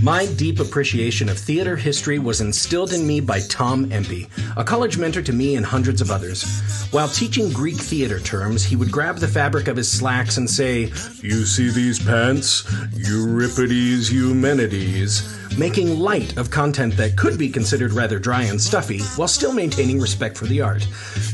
My deep appreciation of theater history was instilled in me by Tom Empey, a college mentor to me and hundreds of others. While teaching Greek theater terms, he would grab the fabric of his slacks and say, "You see these pants? Euripides Eumenides," making light of content that could be considered rather dry and stuffy while still maintaining respect for the art,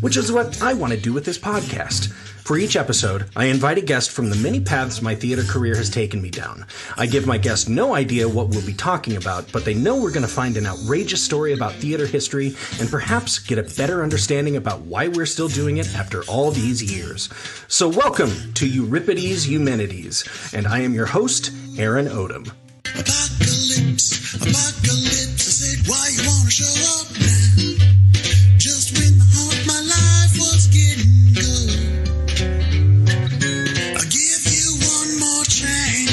which is what I want to do with this podcast. For each episode, I invite a guest from the many paths my theater career has taken me down. I give my guest no idea what we'll be talking about, but they know we're going to find an outrageous story about theater history and perhaps get a better understanding about why we're still doing it after all these years. So welcome to Euripides Eumenides, and I am your host, Aaron Odom. Apocalypse, apocalypse, I said, why you wanna show up now? Just when the heart of my life was getting good. I'll give you one more chance.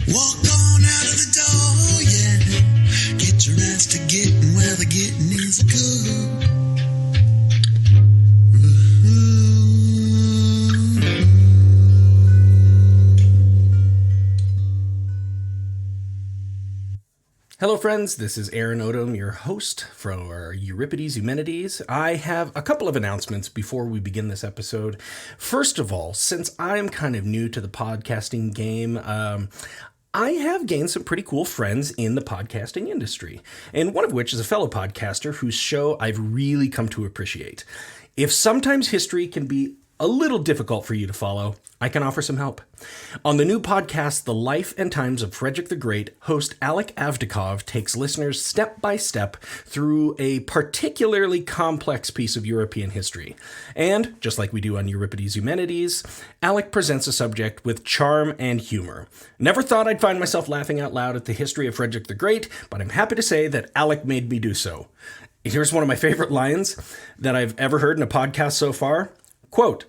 Walk on out of the door, yeah. Get your ass to getting where the getting is good. Hello friends, this is Aaron Odom, your host for Euripides Eumenides. I have a couple of announcements before we begin this episode. First of all, since I'm kind of new to the podcasting game, I have gained some pretty cool friends in the podcasting industry, and one of which is a fellow podcaster whose show I've really come to appreciate. If sometimes history can be a little difficult for you to follow, I can offer some help. On the new podcast, The Life and Times of Frederick the Great, host Alec Avdikov takes listeners step by step through a particularly complex piece of European history. And, just like we do on Euripides Eumenides, Alec presents a subject with charm and humor. Never thought I'd find myself laughing out loud at the history of Frederick the Great, but I'm happy to say that Alec made me do so. Here's one of my favorite lines that I've ever heard in a podcast so far. Quote,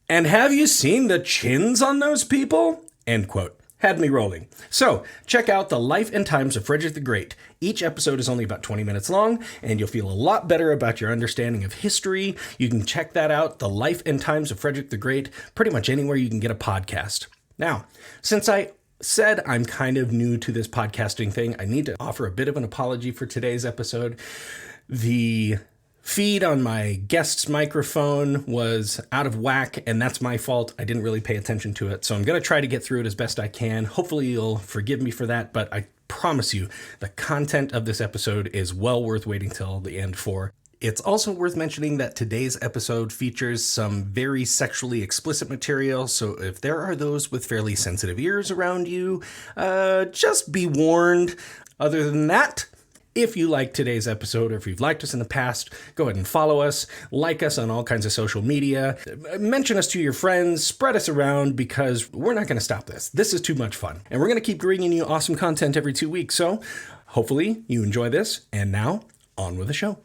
"And have you seen the chins on those people?" End quote. Had me rolling. So, check out The Life and Times of Frederick the Great. Each episode is only about 20 minutes long, and you'll feel a lot better about your understanding of history. You can check that out, The Life and Times of Frederick the Great, pretty much anywhere you can get a podcast. Now, since I said I'm kind of new to this podcasting thing, I need to offer a bit of an apology for today's episode. The feed on my guest's microphone was out of whack, and that's my fault. I didn't really pay attention to it, so I'm going to try to get through it as best I can. Hopefully you'll forgive me for that, but I promise you the content of this episode is well worth waiting till the end for. It's also worth mentioning that today's episode features some very sexually explicit material, so if there are those with fairly sensitive ears around you, just be warned. Other than that, if you like today's episode, or if you've liked us in the past, go ahead and follow us, like us on all kinds of social media, mention us to your friends, spread us around, because we're not going to stop this. This is too much fun. And we're going to keep bringing you awesome content every 2 weeks. So hopefully you enjoy this. And now, on with the show.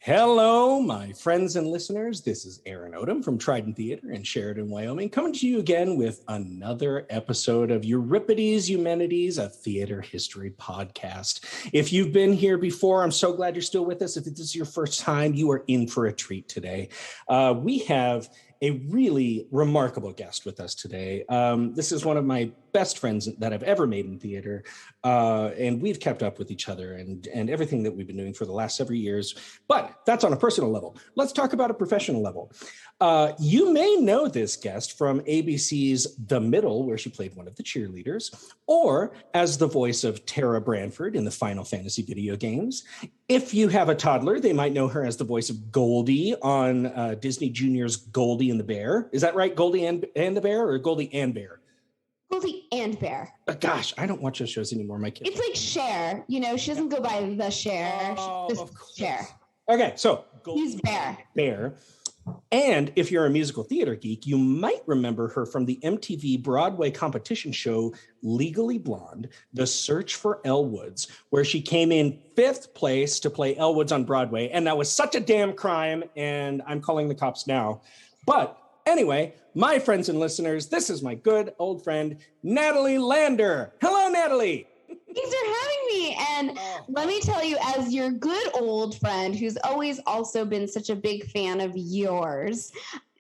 Hello, my friends and listeners. This is Aaron Odom from Trident Theater in Sheridan, Wyoming, coming to you again with another episode of Euripides Eumenides, a theater history podcast. If you've been here before, I'm so glad you're still with us. If this is your first time, you are in for a treat today. We have a really remarkable guest with us today. This is one of my best friends that I've ever made in theater, and we've kept up with each other and everything that we've been doing for the last several years, but that's on a personal level. Let's talk about a professional level. You may know this guest from ABC's The Middle, where she played one of the cheerleaders, or as the voice of Tara Branford in the Final Fantasy video games. If you have a toddler, they might know her as the voice of Goldie on Disney Junior's Goldie and the Bear. Is that right? Goldie and the Bear, or Goldie and Bear? Goldie and Bear. Gosh, I don't watch those shows anymore. My kids. It's like Cher. You know, she doesn't go by the Cher. Just Cher. Okay, so He's Bear. Bear. And if you're a musical theater geek, you might remember her from the MTV Broadway competition show Legally Blonde, The Search for Elle Woods, where she came in 5th place to play Elle Woods on Broadway. And that was such a damn crime, and I'm calling the cops now. But anyway, my friends and listeners, this is my good old friend, Natalie Lander. Hello, Natalie. Thanks for having me. And let me tell you, as your good old friend, who's always also been such a big fan of yours,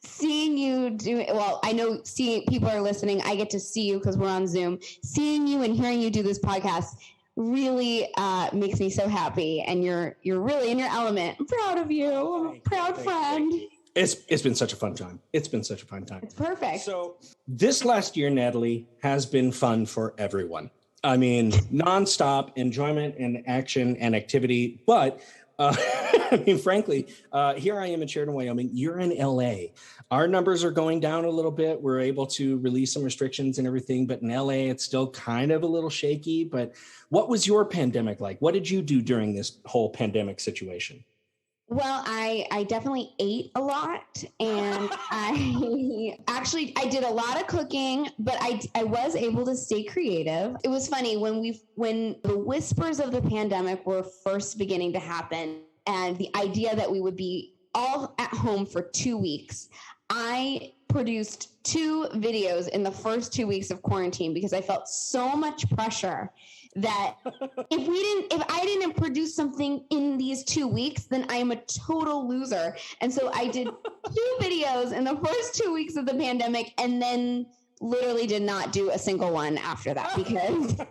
seeing you do well, I know seeing people are listening. I get to see you because we're on Zoom. Seeing you and hearing you do this podcast really makes me so happy. And you're really in your element. I'm proud of you. I'm a proud friend. It's been such a fun time. It's been such a fun time. It's perfect. So this last year, Natalie, has been fun for everyone. I mean, nonstop enjoyment and action and activity. But I mean, frankly, here I am in Sheridan, Wyoming. You're in LA. Our numbers are going down a little bit. We're able to release some restrictions and everything. But in LA, it's still kind of a little shaky. But what was your pandemic like? What did you do during this whole pandemic situation? Well, I definitely ate a lot, and I did a lot of cooking, but I was able to stay creative. It was funny when the whispers of the pandemic were first beginning to happen, and the idea that we would be all at home for 2 weeks. I produced 2 videos in the first 2 weeks of quarantine because I felt so much pressure that if I didn't produce something in these 2 weeks, then I'm a total loser. And so I did 2 videos in the first 2 weeks of the pandemic, and then literally did not do a single one after that because I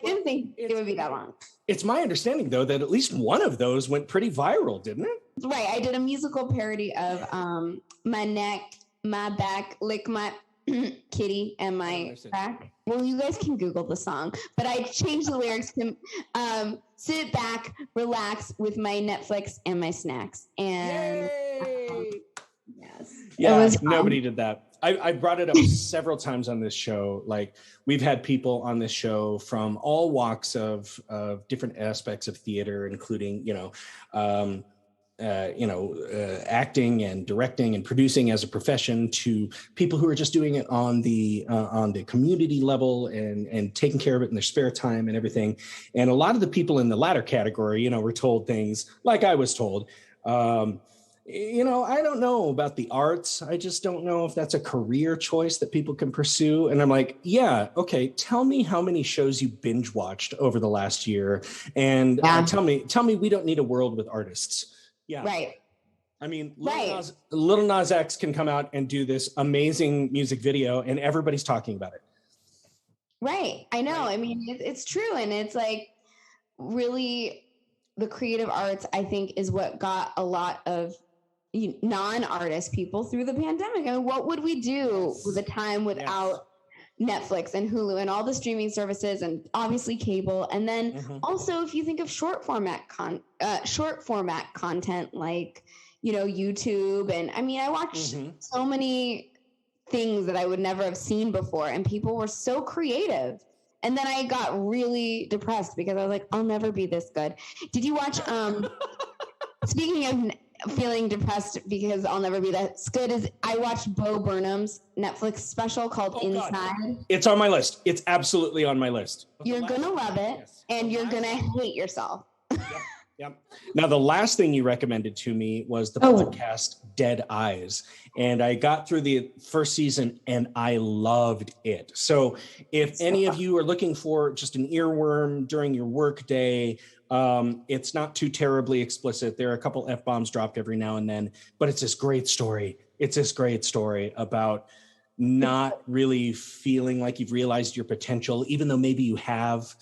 didn't think it would be that long. It's my understanding, though, that at least one of those went pretty viral, didn't it? Right. I did a musical parody of My Neck, My Back, Lick My Kitty, and My Back. Well, you guys can Google the song, but I changed the lyrics to sit back, relax with my Netflix and my snacks. And yes, yeah, nobody did that. I brought it up several times on this show. Like, we've had people on this show from all walks of different aspects of theater, including, acting and directing and producing as a profession, to people who are just doing it on the community level and taking care of it in their spare time and everything. And a lot of the people in the latter category, were told things like I was told, I don't know about the arts. I just don't know if that's a career choice that people can pursue. And I'm like, yeah, okay. Tell me how many shows you binge watched over the last year. And tell me we don't need a world with artists. Yeah. Right. I mean, Little Nas X can come out and do this amazing music video and everybody's talking about it. Right. I know. Right. I mean, it's true. And it's like, really, the creative arts, I think, is what got a lot of non-artist people through the pandemic. I mean, what would we do with a time without Netflix and Hulu and all the streaming services and obviously cable? And then also, if you think of short format content like, YouTube. And I mean, I watched so many things that I would never have seen before, and people were so creative. And then I got really depressed because I was like, I'll never be this good. Did you watch, speaking of feeling depressed because I'll never be that good, is I watched Bo Burnham's Netflix special called Inside. God. It's on my list. It's absolutely on my list. You're going to love it, and you're going to hate yourself. Yep. Now, the last thing you recommended to me was the podcast Dead Eyes. And I got through the first season and I loved it. So if any of you are looking for just an earworm during your work day, it's not too terribly explicit. There are a couple F-bombs dropped every now and then, but it's this great story. It's this great story about not really feeling like you've realized your potential, even though maybe you have.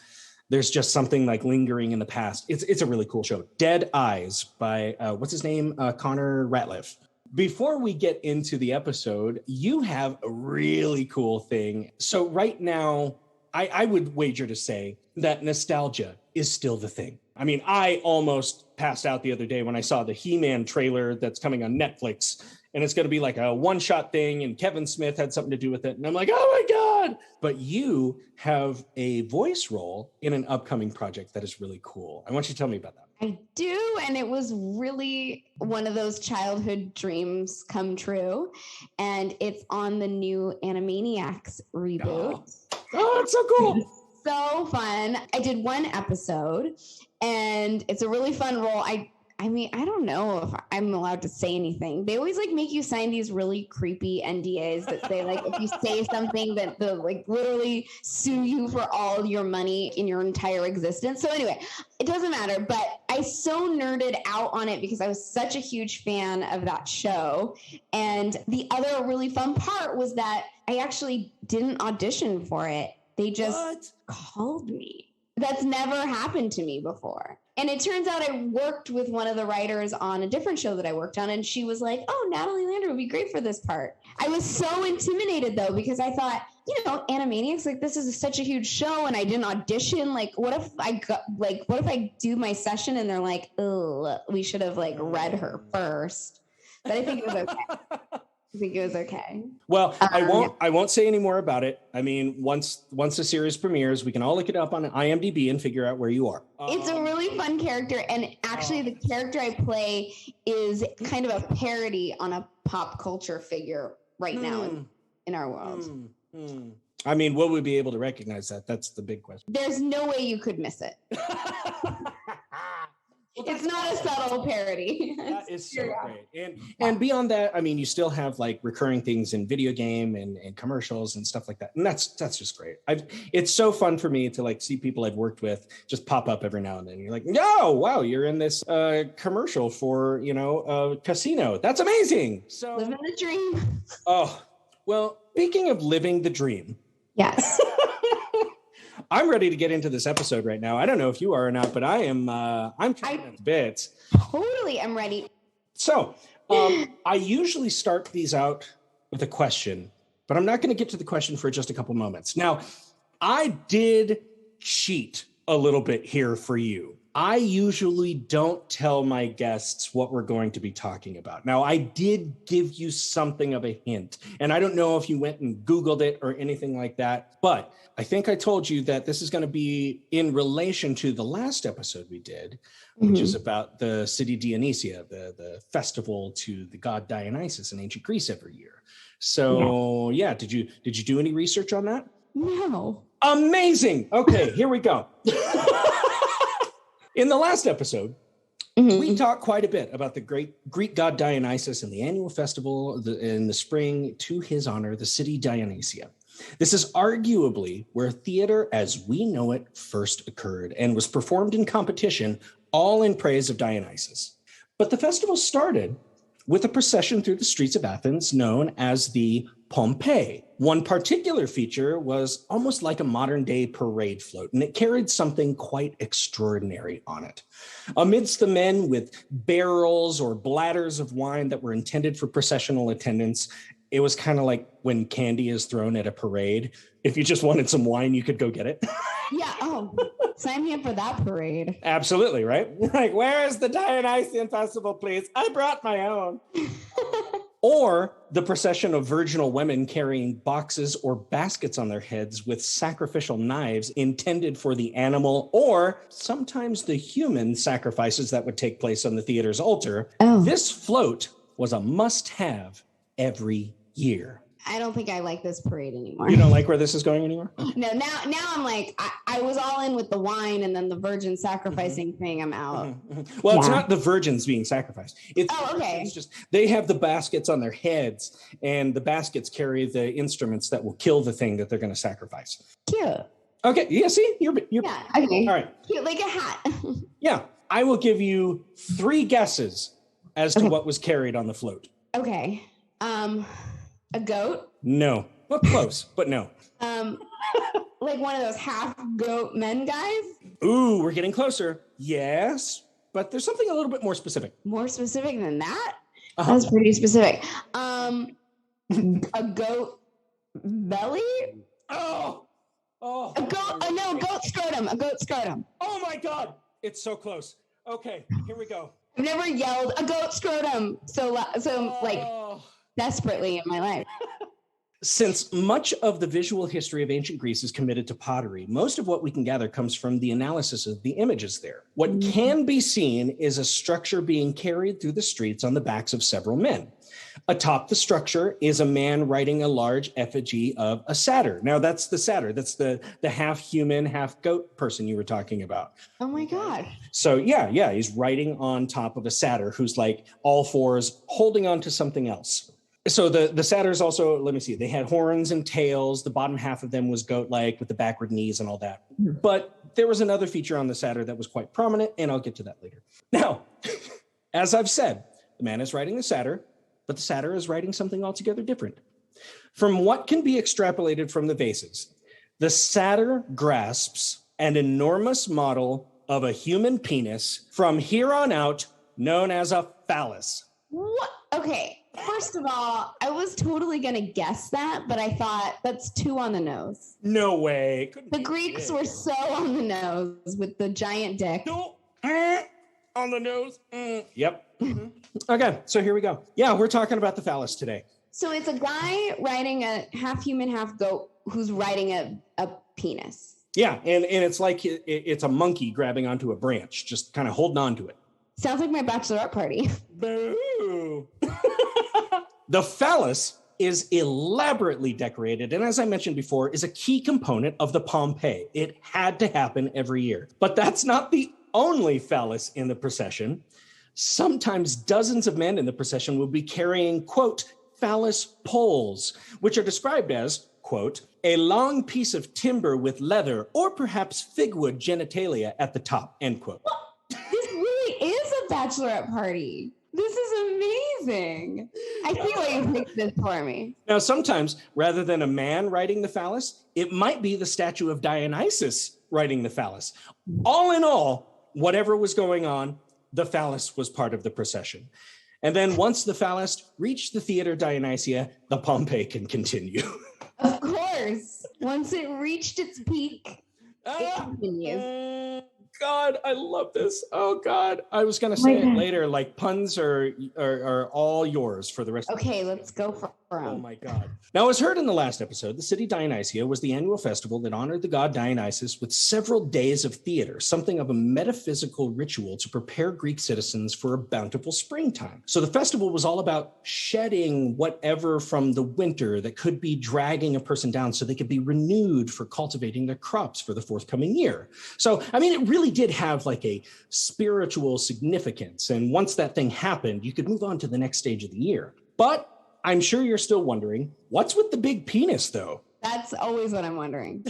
There's just something like lingering in the past. It's a really cool show. Dead Eyes by, what's his name? Connor Ratliff. Before we get into the episode, you have a really cool thing. So right now, I would wager to say that nostalgia is still the thing. I mean, I almost passed out the other day when I saw the He-Man trailer that's coming on Netflix, and it's going to be like a one-shot thing, and Kevin Smith had something to do with it. And I'm like, oh my God. But you have a voice role in an upcoming project that is really cool. I want you to tell me about that. I do, and it was really one of those childhood dreams come true. And it's on the new Animaniacs reboot. Oh, that's so cool. So fun. I did one episode, and it's a really fun role. I mean, I don't know if I'm allowed to say anything. They always like make you sign these really creepy NDAs that say like if you say something that they'll like literally sue you for all your money in your entire existence. So anyway, it doesn't matter. But I so nerded out on it because I was such a huge fan of that show. And the other really fun part was that I actually didn't audition for it. They just called me. That's never happened to me before. And it turns out I worked with one of the writers on a different show that I worked on, and she was like, oh, Natalie Lander would be great for this part. I was so intimidated, though, because I thought, you know, Animaniacs, like, this is such a huge show, and I didn't audition. Like, what if I do my session, and they're like, oh, we should have, like, read her first. But I think it was okay. Well, I won't say any more about it. I mean, once the series premieres, we can all look it up on IMDb and figure out where you are. It's a really fun character, and actually the character I play is kind of a parody on a pop culture figure right now in our world. I mean, will we be able to recognize that? That's the big question. There's no way you could miss it. It's not a subtle parody. That is so great. And beyond that, I mean, you still have like recurring things in video game and commercials and stuff like that. And that's just great. It's so fun for me to like see people I've worked with just pop up every now and then. You're like, oh, wow, you're in this commercial for, you know, a casino. That's amazing. So living the dream. Oh, well, speaking of living the dream. Yes. I'm ready to get into this episode right now. I don't know if you are or not, but I'm trying at bits. Totally, I'm ready. So I usually start these out with a question, but I'm not going to get to the question for just a couple moments. Now, I did cheat a little bit here for you. I usually don't tell my guests what we're going to be talking about. Now, I did give you something of a hint, and I don't know if you went and Googled it or anything like that, but I think I told you that this is going to be in relation to the last episode we did, which is about the city Dionysia, the festival to the god Dionysus in ancient Greece every year. So, yeah, did you do any research on that? No. Amazing. Okay, here we go. In the last episode, we talked quite a bit about the great Greek god Dionysus and the annual festival in the spring to his honor, the city Dionysia. This is arguably where theater as we know it first occurred and was performed in competition, all in praise of Dionysus. But the festival started with a procession through the streets of Athens known as the Pompeii. One particular feature was almost like a modern day parade float, and it carried something quite extraordinary on it. Amidst the men with barrels or bladders of wine that were intended for processional attendance, it was kind of like when candy is thrown at a parade. If you just wanted some wine, you could go get it. Yeah. Oh, sign me up for that parade. Absolutely, right? Like, where is the Dionysian festival, please? I brought my own. Or the procession of virginal women carrying boxes or baskets on their heads with sacrificial knives intended for the animal or sometimes the human sacrifices that would take place on the theater's altar. Oh. This float was a must-have every year. I don't think I like this parade anymore. You don't like where this is going anymore? No, now I'm like, I was all in with the wine and then the virgin sacrificing thing. I'm out. Well, it's not the virgins being sacrificed. Okay. It's just they have the baskets on their heads and the baskets carry the instruments that will kill the thing that they're going to sacrifice. Cute. Okay. Yeah. See, you're yeah. Okay. All right. Cute, like a hat. Yeah. I will give you 3 guesses as to what was carried on the float. Okay. A goat? No. Well, close, but no. Like one of those half goat men guys? Ooh, we're getting closer. Yes, but there's something a little bit more specific. More specific than that? That's pretty specific. A goat belly? Oh. A goat? No, goat scrotum. A goat scrotum. Oh my God! It's so close. Okay, here we go. I've never yelled a goat scrotum so like desperately in my life. Since much of the visual history of ancient Greece is committed to pottery, most of what we can gather comes from the analysis of the images there. What can be seen is a structure being carried through the streets on the backs of several men. Atop the structure is a man riding a large effigy of a satyr. Now, that's the satyr. That's the half human, half goat person you were talking about. Oh my God. So yeah, he's riding on top of a satyr who's like all fours holding on to something else. So the satyrs also, let me see, they had horns and tails. The bottom half of them was goat-like with the backward knees and all that. But there was another feature on the satyr that was quite prominent, and I'll get to that later. Now, as I've said, the man is riding the satyr, but the satyr is riding something altogether different. From what can be extrapolated from the vases, the satyr grasps an enormous model of a human penis from here on out known as a phallus. What? Okay. First of all, I was totally going to guess that, but I thought that's too on the nose. No way. The Greeks were so on the nose with the giant dick. No. On the nose. Yep. Okay, so here we go. Yeah, we're talking about the phallus today. So it's a guy riding a half human, half goat who's riding a penis. Yeah, and it's like it's a monkey grabbing onto a branch, just kind of holding on to it. Sounds like my bachelorette party. Boo. The phallus is elaborately decorated, and as I mentioned before, is a key component of the Pompeii. It had to happen every year. But that's not the only phallus in the procession. Sometimes dozens of men in the procession will be carrying, quote, phallus poles, which are described as, quote, a long piece of timber with leather or perhaps figwood genitalia at the top, end quote. This really is a bachelorette party. This is amazing. I feel like you picked this for me. Now, sometimes, rather than a man riding the phallus, it might be the statue of Dionysus riding the phallus. All in all, whatever was going on, the phallus was part of the procession. And then once the phallus reached the Theater Dionysia, the Pompeii can continue. Of course. Once it reached its peak, it continues. God, I love this. Oh, God. I was going to say it later, like puns are all yours for the rest of the Okay, let's go for them. Oh, my God. Now, as heard in the last episode, the city Dionysia was the annual festival that honored the god Dionysus with several days of theater, something of a metaphysical ritual to prepare Greek citizens for a bountiful springtime. So the festival was all about shedding whatever from the winter that could be dragging a person down so they could be renewed for cultivating their crops for the forthcoming year. So, I mean, it really did have like a spiritual significance. And once that thing happened, you could move on to the next stage of the year. But I'm sure you're still wondering, what's with the big penis, though? That's always what I'm wondering.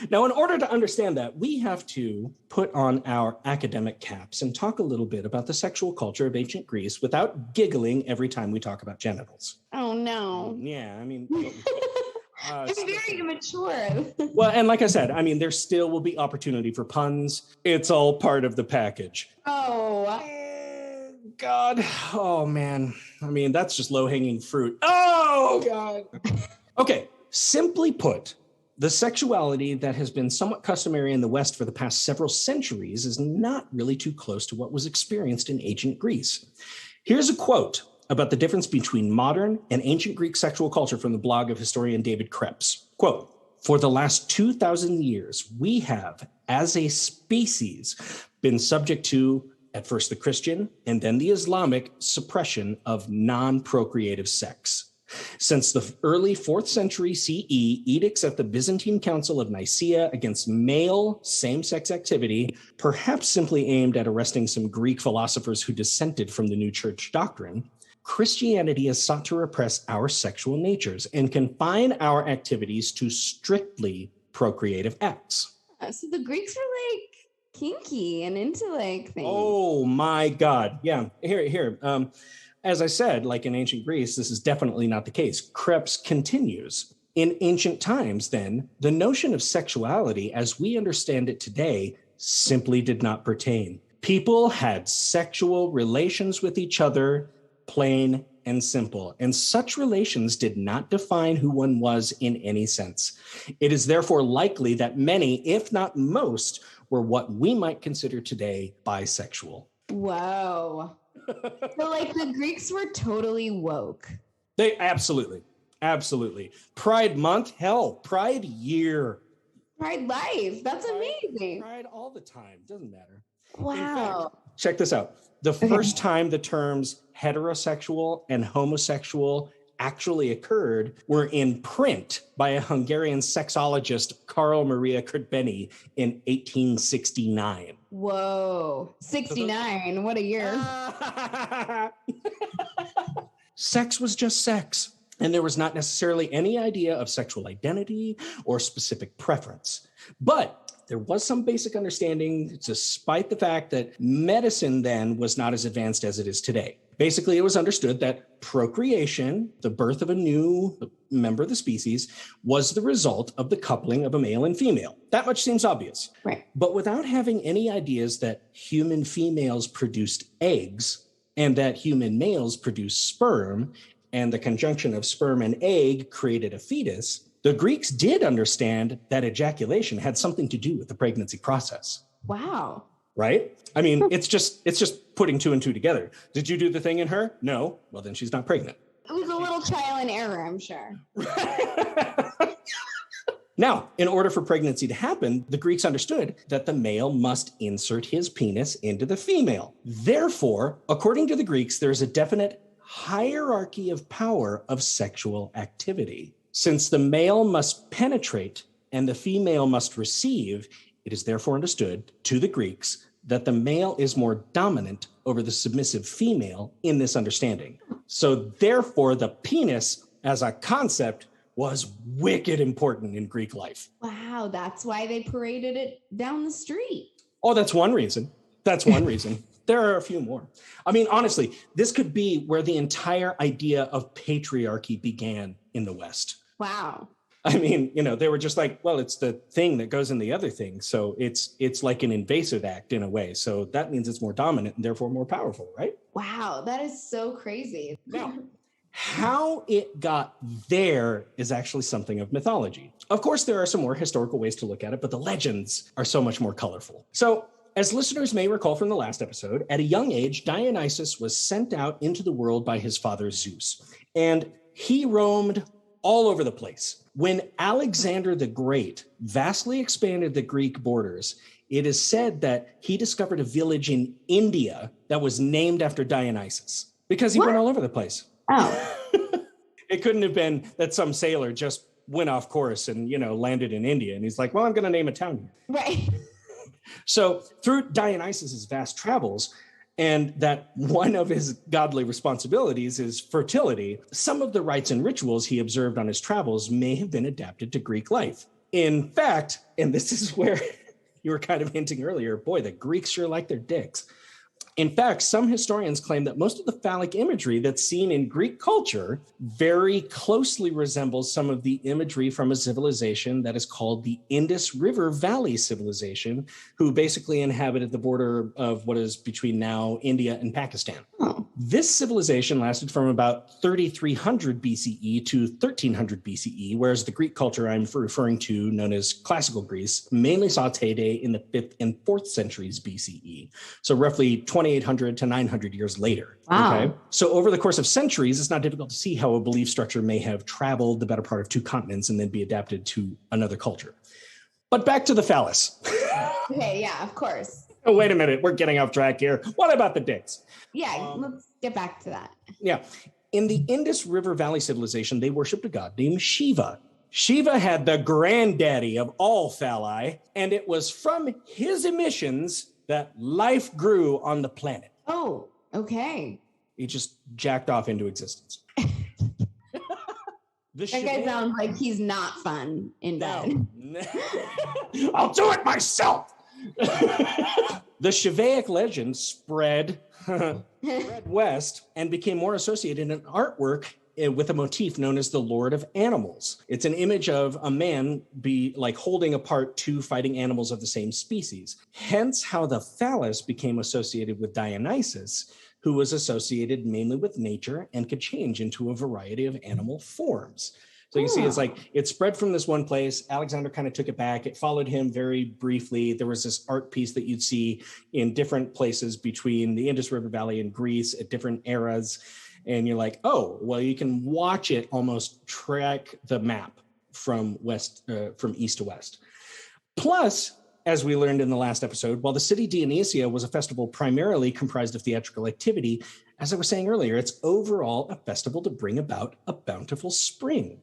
Now, in order to understand that, we have to put on our academic caps and talk a little bit about the sexual culture of ancient Greece without giggling every time we talk about genitals. Oh, no. Yeah, I mean... I'm very immature. Well, and like I said, I mean, there still will be opportunity for puns. It's all part of the package. Oh. God. Oh, man. I mean, that's just low-hanging fruit. Oh, God. Okay. Simply put, the sexuality that has been somewhat customary in the West for the past several centuries is not really too close to what was experienced in ancient Greece. Here's a quote about the difference between modern and ancient Greek sexual culture from the blog of historian David Krebs. Quote, for the last 2,000 years, we have, as a species, been subject to, at first the Christian and then the Islamic suppression of non-procreative sex. Since the early 4th century CE, edicts at the Byzantine Council of Nicaea against male same-sex activity, perhaps simply aimed at arresting some Greek philosophers who dissented from the new church doctrine, Christianity has sought to repress our sexual natures and confine our activities to strictly procreative acts. So the Greeks were like kinky and into like things. Oh my God. Yeah. Here. As I said, like in ancient Greece, this is definitely not the case. Krebs continues. In ancient times, then, the notion of sexuality as we understand it today simply did not pertain. People had sexual relations with each other, plain and simple, and such relations did not define who one was in any sense. It is therefore likely that many, if not most, were what we might consider today bisexual. Whoa. So like the Greeks were totally woke. They absolutely. Pride month, hell, Pride year. Pride life. That's amazing. Pride all the time. Doesn't matter. Wow. In fact, check this out. The first time the terms heterosexual and homosexual actually occurred were in print by a Hungarian sexologist, Karl Maria Kertbeny, in 1869. Whoa. 69. What a year. Sex was just sex, and there was not necessarily any idea of sexual identity or specific preference. But there was some basic understanding, despite the fact that medicine then was not as advanced as it is today. Basically, it was understood that procreation, the birth of a new member of the species, was the result of the coupling of a male and female. That much seems obvious. Right. But without having any ideas that human females produced eggs and that human males produced sperm, and the conjunction of sperm and egg created a fetus, the Greeks did understand that ejaculation had something to do with the pregnancy process. Wow. Right? I mean, it's just putting two and two together. Did you do the thing in her? No. Well, then she's not pregnant. It was a little trial and error, I'm sure. Now, in order for pregnancy to happen, the Greeks understood that the male must insert his penis into the female. Therefore, according to the Greeks, there's a definite hierarchy of power of sexual activity. Since the male must penetrate and the female must receive, it is therefore understood to the Greeks that the male is more dominant over the submissive female in this understanding. So therefore, the penis as a concept was wicked important in Greek life. Wow, that's why they paraded it down the street. Oh, that's one reason. That's one reason. There are a few more. I mean, honestly, this could be where the entire idea of patriarchy began in the West. Wow. I mean, they were just like, well, it's the thing that goes in the other thing. So it's like an invasive act in a way. So that means it's more dominant and therefore more powerful, right? Wow, that is so crazy. Now, how it got there is actually something of mythology. Of course, there are some more historical ways to look at it, but the legends are so much more colorful. So, as listeners may recall from the last episode, at a young age, Dionysus was sent out into the world by his father Zeus, and he roamed all over the place. When Alexander the Great vastly expanded the Greek borders, it is said that he discovered a village in India that was named after Dionysus because he went all over the place. Oh. It couldn't have been that some sailor just went off course and, landed in India. And he's like, well, I'm going to name a town here. Right. So through Dionysus's vast travels, and that one of his godly responsibilities is fertility, some of the rites and rituals he observed on his travels may have been adapted to Greek life. In fact, and this is where you were kind of hinting earlier, boy, the Greeks sure like their dicks. In fact, some historians claim that most of the phallic imagery that's seen in Greek culture very closely resembles some of the imagery from a civilization that is called the Indus River Valley civilization, who basically inhabited the border of what is between now India and Pakistan. Oh. This civilization lasted from about 3300 BCE to 1300 BCE, whereas the Greek culture I'm referring to, known as classical Greece, mainly saw its heyday in the 5th and 4th centuries BCE. So roughly 2800 to 900 years later. Wow. Okay. So over the course of centuries, it's not difficult to see how a belief structure may have traveled the better part of 2 continents and then be adapted to another culture. But back to the phallus. Okay, yeah, of course. Oh, wait a minute. We're getting off track here. What about the dicks? Yeah, let's get back to that. Yeah. In the Indus River Valley civilization, they worshipped a god named Shiva. Shiva had the granddaddy of all phalli, and it was from his emissions that life grew on the planet. Oh, okay. He just jacked off into existence. That guy sounds like he's not fun in bed. I'll do it myself. The Shivaic legend spread west and became more associated in artwork with a motif known as the Lord of Animals. It's an image of a man holding apart 2 fighting animals of the same species. Hence how the phallus became associated with Dionysus, who was associated mainly with nature and could change into a variety of animal forms. So you see, it's like it spread from this one place. Alexander kind of took it back. It followed him very briefly. There was this art piece that you'd see in different places between the Indus River Valley and Greece at different eras. And you're like, oh, well, you can watch it almost track the map from east to west. Plus, as we learned in the last episode, while the city Dionysia was a festival primarily comprised of theatrical activity, as I was saying earlier, it's overall a festival to bring about a bountiful spring,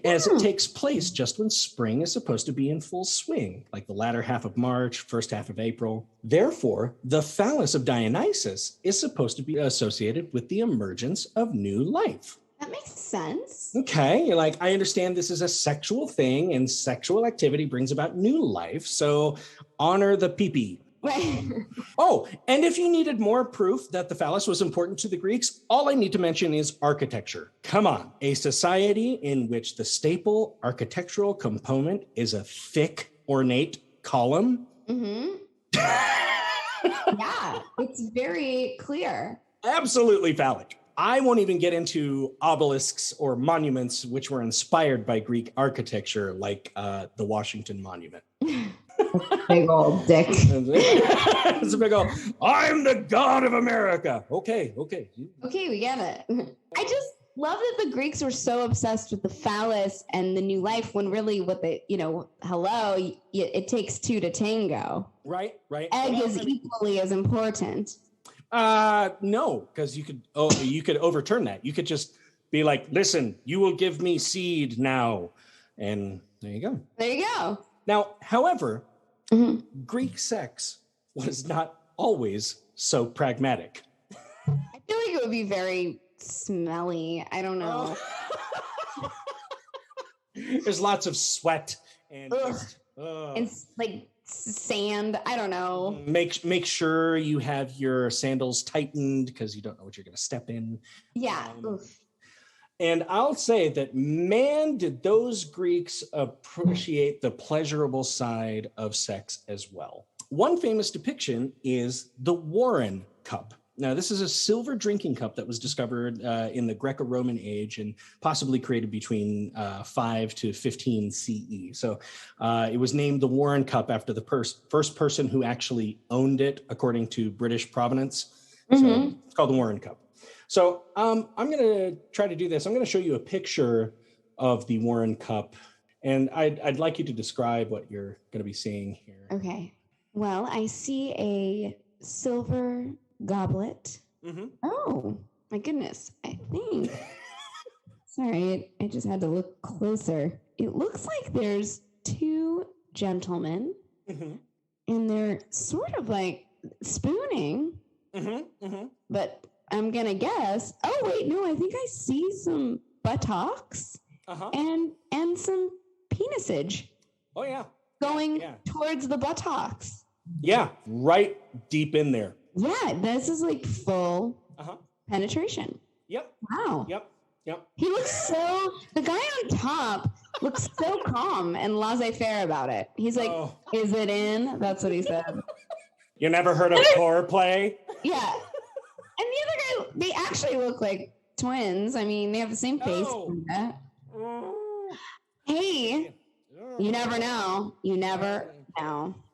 as it takes place just when spring is supposed to be in full swing, like the latter half of March, first half of April. Therefore, the phallus of Dionysus is supposed to be associated with the emergence of new life. That makes sense. Okay, you're like, I understand this is a sexual thing and sexual activity brings about new life, so honor the pee-pee. Right. Oh, and if you needed more proof that the phallus was important to the Greeks, all I need to mention is architecture. Come on, a society in which the staple architectural component is a thick, ornate column. Mm-hmm. Yeah, it's very clear. Absolutely phallic. I won't even get into obelisks or monuments which were inspired by Greek architecture, like the Washington Monument. Big old dick. It's a big old, I'm the god of America. Okay. Okay, we get it. I just love that the Greeks were so obsessed with the phallus and the new life when really what they, it takes two to tango. Right. Egg is equally as important. No, because you could overturn that. You could just be like, listen, you will give me seed now. And there you go. Now, however, Greek sex was not always so pragmatic. I feel like it would be very smelly. I don't know. There's lots of sweat and like sand. I don't know. Make sure you have your sandals tightened because you don't know what you're going to step in. Yeah. And I'll say that, man, did those Greeks appreciate the pleasurable side of sex as well. One famous depiction is the Warren Cup. Now, this is a silver drinking cup that was discovered in the Greco-Roman age and possibly created between 5 to 15 CE. So it was named the Warren Cup after the first person who actually owned it, according to British provenance. So it's called the Warren Cup. So I'm going to try to do this. I'm going to show you a picture of the Warren Cup, and I'd like you to describe what you're going to be seeing here. Okay. Well, I see a silver goblet. Oh, my goodness. I think. Sorry, I just had to look closer. It looks like there's two gentlemen, and they're sort of like spooning, but I'm going to guess. Oh, wait, no, I think I see some buttocks and some penisage. Oh, yeah. Going towards the buttocks. Yeah, right deep in there. Yeah, this is like full penetration. Yep. Wow. Yep. He looks the guy on top looks so calm and laissez-faire about it. He's like, is it in? That's what he said. You never heard of foreplay? Yeah. And the other guy, they actually look like twins. I mean, they have the same face. Hey, you never know.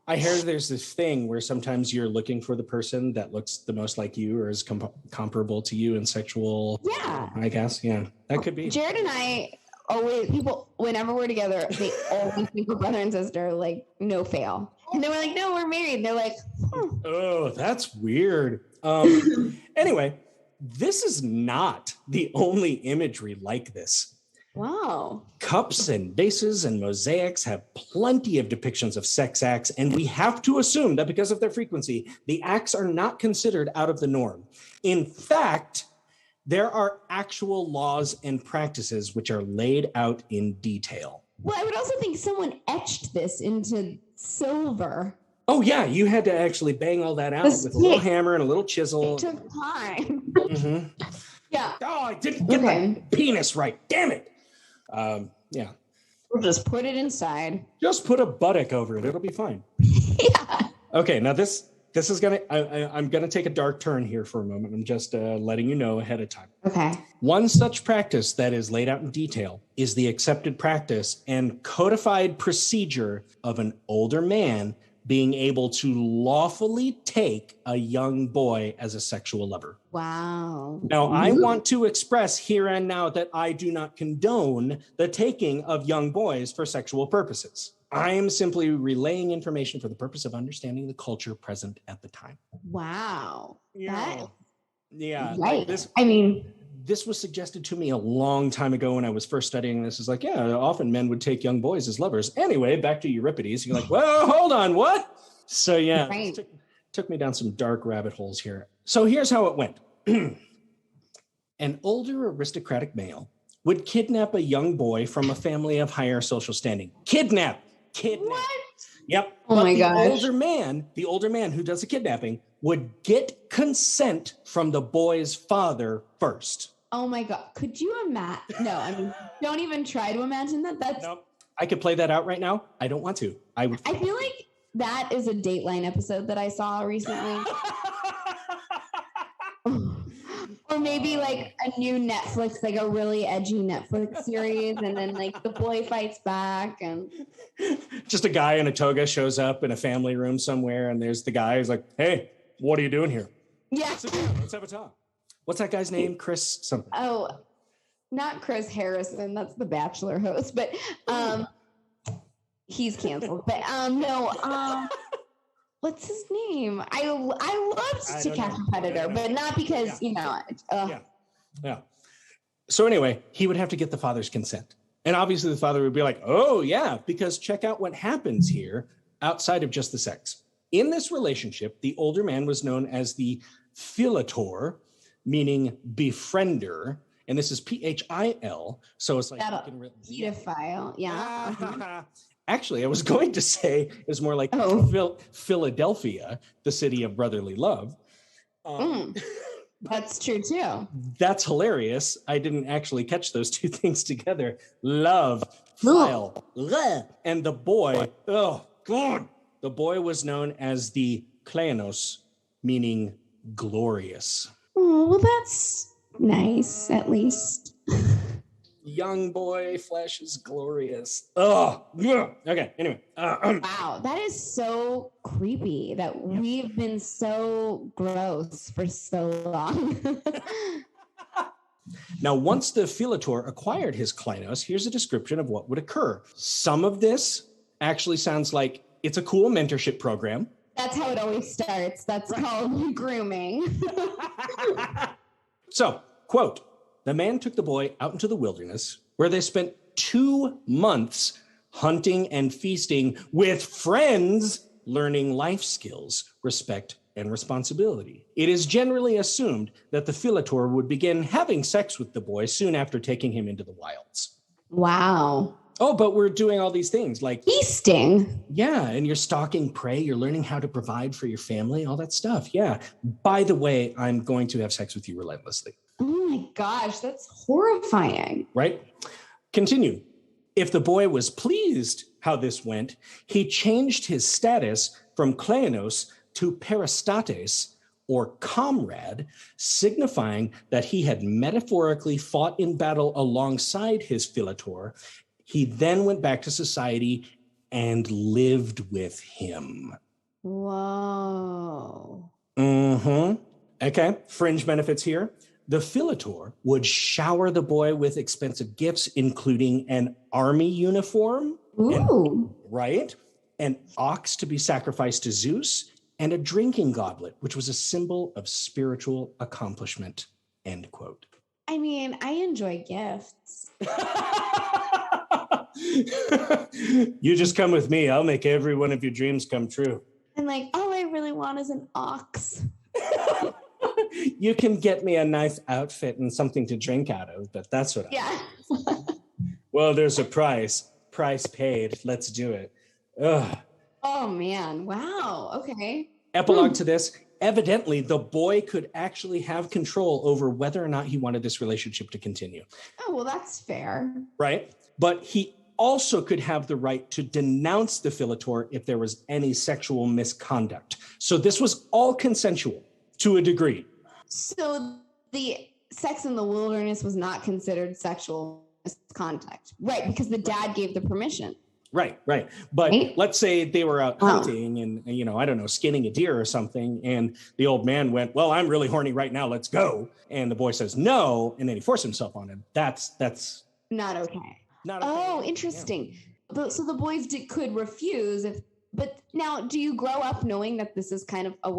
I hear there's this thing where sometimes you're looking for the person that looks the most like you or is comparable to you in sexual. Yeah. I guess. Yeah, that could be. Jared and I whenever we're together, they always think we're brother and sister, like no fail. And then we're like, no, we're married. And they're like, oh, that's weird. Anyway, this is not the only imagery like this. Wow. Cups and vases and mosaics have plenty of depictions of sex acts, and we have to assume that because of their frequency, the acts are not considered out of the norm. In fact, there are actual laws and practices which are laid out in detail. Well, I would also think someone etched this into silver. Oh, yeah, you had to actually bang all that out with a little hammer and a little chisel. It took time. Yeah. Oh, I didn't get my penis right. Damn it. Yeah. We'll just put it inside. Just put a buttock over it. It'll be fine. Yeah. Okay, now this is I'm gonna take a dark turn here for a moment. I'm just letting you know ahead of time. Okay. One such practice that is laid out in detail is the accepted practice and codified procedure of an older man being able to lawfully take a young boy as a sexual lover. Wow. Now, I want to express here and now that I do not condone the taking of young boys for sexual purposes. I am simply relaying information for the purpose of understanding the culture present at the time. Wow. Yeah. Right. Like this was suggested to me a long time ago when I was first studying this. It's like, yeah, often men would take young boys as lovers. Anyway, back to Euripides. You're like, well, hold on, what? So yeah, Right. took me down some dark rabbit holes here. So here's how it went. An older aristocratic male would kidnap a young boy from a family of higher social standing. Kidnap. What? Yep. Oh but my the gosh. The older man who does the kidnapping would get consent from the boy's father first. Oh my God. Could you imagine? No, I mean, don't even try to imagine that. That's. Nope. I could play that out right now. I don't want to. I feel like that is a Dateline episode that I saw recently. Or maybe like a new Netflix, like a really edgy Netflix series, and then like the boy fights back, and just a guy in a toga shows up in a family room somewhere, and there's the guy who's like, "Hey, what are you doing here?" Yeah. Sit down, let's have a talk. What's that guy's name? Chris something. Oh, not Chris Harrison. That's the Bachelor host, but he's canceled. But no. What's his name? I loved To Catch a Predator, but not because, Yeah. So anyway, he would have to get the father's consent. And obviously the father would be like, oh, yeah, because check out what happens here outside of just the sex. In this relationship, the older man was known as the philator, meaning befriender. And this is Phil. So it's like pedophile. Yeah. Actually, I was going to say it's more like Philadelphia, the city of brotherly love. That's true too. That's hilarious. I didn't actually catch those two things together. Love, file, and the boy. Oh, God. The boy was known as the Kleanos, meaning glorious. Oh, well, that's nice, at least. Young boy, flesh is glorious. Oh, okay. Anyway. Wow, that is so creepy that we've been so gross for so long. Now, once the philator acquired his Kleanos, here's a description of what would occur. Some of this actually sounds like it's a cool mentorship program. That's how it always starts. That's called grooming. So, quote, the man took the boy out into the wilderness where they spent 2 months hunting and feasting with friends, learning life skills, respect, and responsibility. It is generally assumed that the philator would begin having sex with the boy soon after taking him into the wilds. Wow. Oh, but we're doing all these things like feasting. Yeah, and you're stalking prey. You're learning how to provide for your family, all that stuff. Yeah. By the way, I'm going to have sex with you relentlessly. Oh my gosh, that's horrifying. Right? Continue. If the boy was pleased how this went, he changed his status from Kleanos to peristates, or comrade, signifying that he had metaphorically fought in battle alongside his philator. He then went back to society and lived with him. Whoa. Mm-hmm. Okay, fringe benefits here. The philator would shower the boy with expensive gifts, including an army uniform. Ooh. Right? An ox to be sacrificed to Zeus, and a drinking goblet, which was a symbol of spiritual accomplishment. End quote. I mean, I enjoy gifts. You just come with me. I'll make every one of your dreams come true. And like, all I really want is an ox. You can get me a nice outfit and something to drink out of, but that's what Well, there's a price. Price paid. Let's do it. Ugh. Oh, man. Wow. Okay. Epilogue to this. Evidently, the boy could actually have control over whether or not he wanted this relationship to continue. Oh, well, that's fair. Right? But he also could have the right to denounce the philator if there was any sexual misconduct. So this was all consensual to a degree. So the sex in the wilderness was not considered sexual misconduct. Right, because the dad gave the permission. Right. But Right? let's say they were out Wow. hunting and, I don't know, skinning a deer or something. And the old man went, well, I'm really horny right now. Let's go. And the boy says no. And then he forced himself on him. That's Not okay. not okay. Oh, interesting. So the boys could refuse but now do you grow up knowing that this is kind of a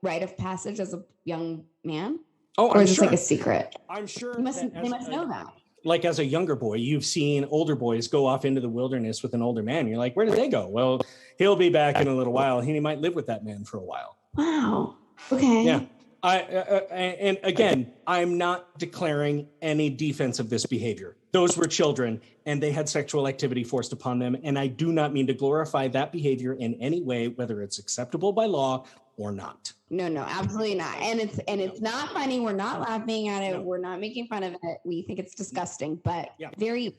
rite of passage as a young man? Oh, Or I'm is this sure. like a secret? I'm sure. They must know that. Like as a younger boy, you've seen older boys go off into the wilderness with an older man. You're like, where did they go? Well, he'll be back in a little while. He might live with that man for a while. Wow. Okay. Yeah. And again, I'm not declaring any defense of this behavior. Those were children and they had sexual activity forced upon them. And I do not mean to glorify that behavior in any way, whether it's acceptable by law or not. No, absolutely not. And it's not funny. We're not laughing at it. No. We're not making fun of it. We think it's disgusting, but very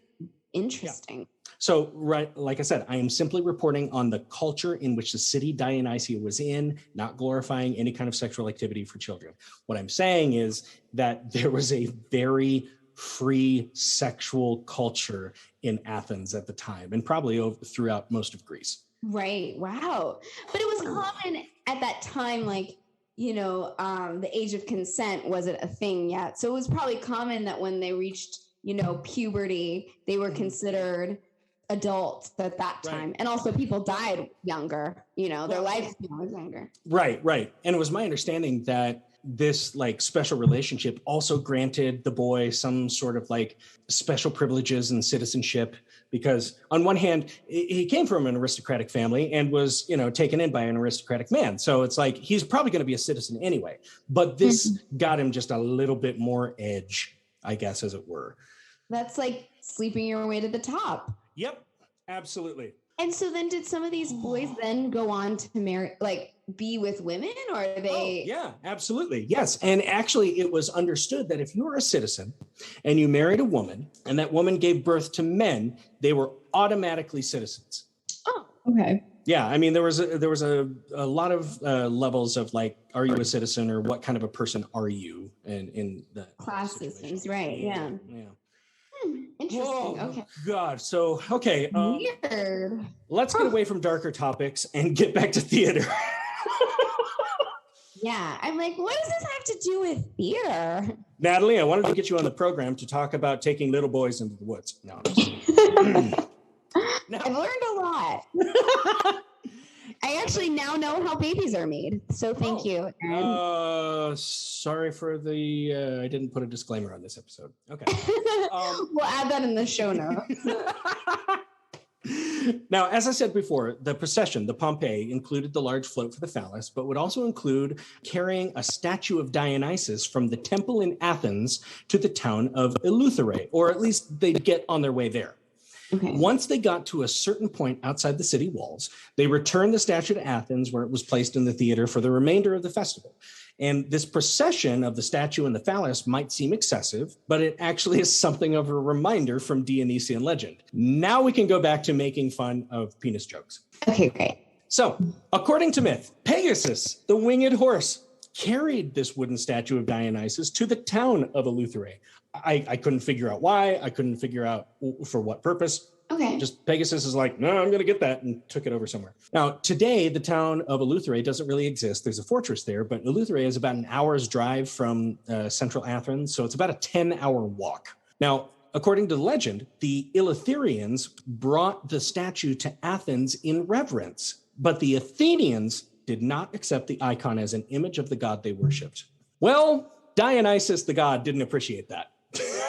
interesting. Yeah. So, right, like I said, I am simply reporting on the culture in which the city Dionysia was in, not glorifying any kind of sexual activity for children. What I'm saying is that there was a very free sexual culture in Athens at the time, and probably throughout most of Greece. Right. Wow. But it was common at that time, like, the age of consent wasn't a thing yet. So it was probably common that when they reached, puberty, they were considered adults at that time. Right. And also people died younger, their lifespan was younger. Right. And it was my understanding that this like special relationship also granted the boy some sort of like special privileges and citizenship, because on one hand, he came from an aristocratic family and was, taken in by an aristocratic man. So it's like, he's probably going to be a citizen anyway, but this got him just a little bit more edge, I guess, as it were. That's like sleeping your way to the top. Yep, absolutely. And so then did some of these boys then go on to marry, like be with women, or are they? Oh, yeah, absolutely. Yes. And actually it was understood that if you were a citizen and you married a woman and that woman gave birth to men, they were automatically citizens. Oh, okay. Yeah. I mean, there was a lot of levels of like, are you a citizen or what kind of a person are you in the class systems, right? Yeah. Interesting. Whoa, okay. God. So, okay. Weird. Let's get away from darker topics and get back to theater. Yeah. I'm like, what does this have to do with theater? Natalie, I wanted to get you on the program to talk about taking little boys into the woods. No. I've learned a lot. I actually now know how babies are made. So thank you. Sorry for I didn't put a disclaimer on this episode. Okay. We'll add that in the show notes. Now, as I said before, the procession, the Pompeii, included the large float for the Phallus, but would also include carrying a statue of Dionysus from the temple in Athens to the town of Eleutherae, or at least they'd get on their way there. Okay. Once they got to a certain point outside the city walls, they returned the statue to Athens, where it was placed in the theater for the remainder of the festival. And this procession of the statue and the Phallus might seem excessive, but it actually is something of a reminder from Dionysian legend. Now we can go back to making fun of penis jokes. Okay, great. So, according to myth, Pegasus, the winged horse, carried this wooden statue of Dionysus to the town of Eleutherae. I couldn't figure out why. I couldn't figure out for what purpose. Okay. Just Pegasus is like, no, I'm going to get that, and took it over somewhere. Now, today, the town of Eleutherae doesn't really exist. There's a fortress there, but Eleutherae is about an hour's drive from central Athens, so it's about a 10-hour walk. Now, according to the legend, the Eleutherians brought the statue to Athens in reverence, but the Athenians did not accept the icon as an image of the god they worshipped. Well, Dionysus the god didn't appreciate that.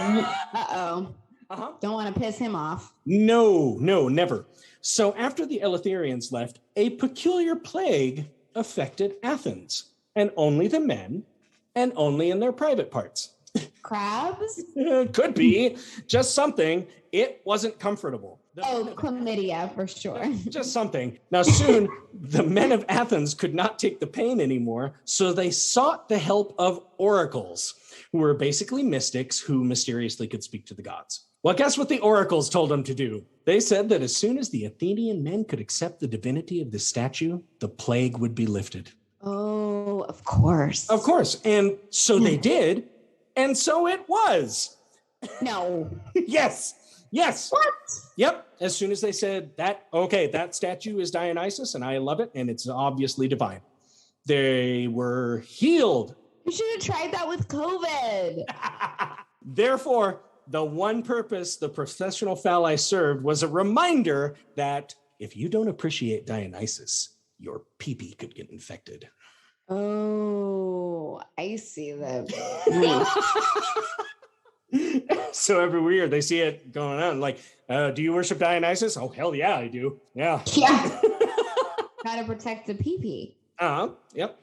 Uh-oh. Don't want to piss him off. No, never. So after the Eleutherians left, a peculiar plague affected Athens, and only the men, and only in their private parts. Crabs? Could be. Just something. It wasn't comfortable. Chlamydia, for sure. Just something. Now, soon, the men of Athens could not take the pain anymore, so they sought the help of oracles, who were basically mystics who mysteriously could speak to the gods. Well, guess what the oracles told them to do? They said that as soon as the Athenian men could accept the divinity of the statue, the plague would be lifted. Oh, of course. Of course. And so they did, and so it was. No. Yes. Yes. What? Yep. As soon as they said that, okay, that statue is Dionysus and I love it and it's obviously divine, they were healed. You should have tried that with COVID. Therefore, the one purpose the processional phalli served was a reminder that if you don't appreciate Dionysus, your pee-pee could get infected. Oh, I see that. So every year they see it going on, like, do you worship Dionysus? Oh, hell yeah, I do. Yeah. Yeah. Gotta protect the pee-pee. Yep.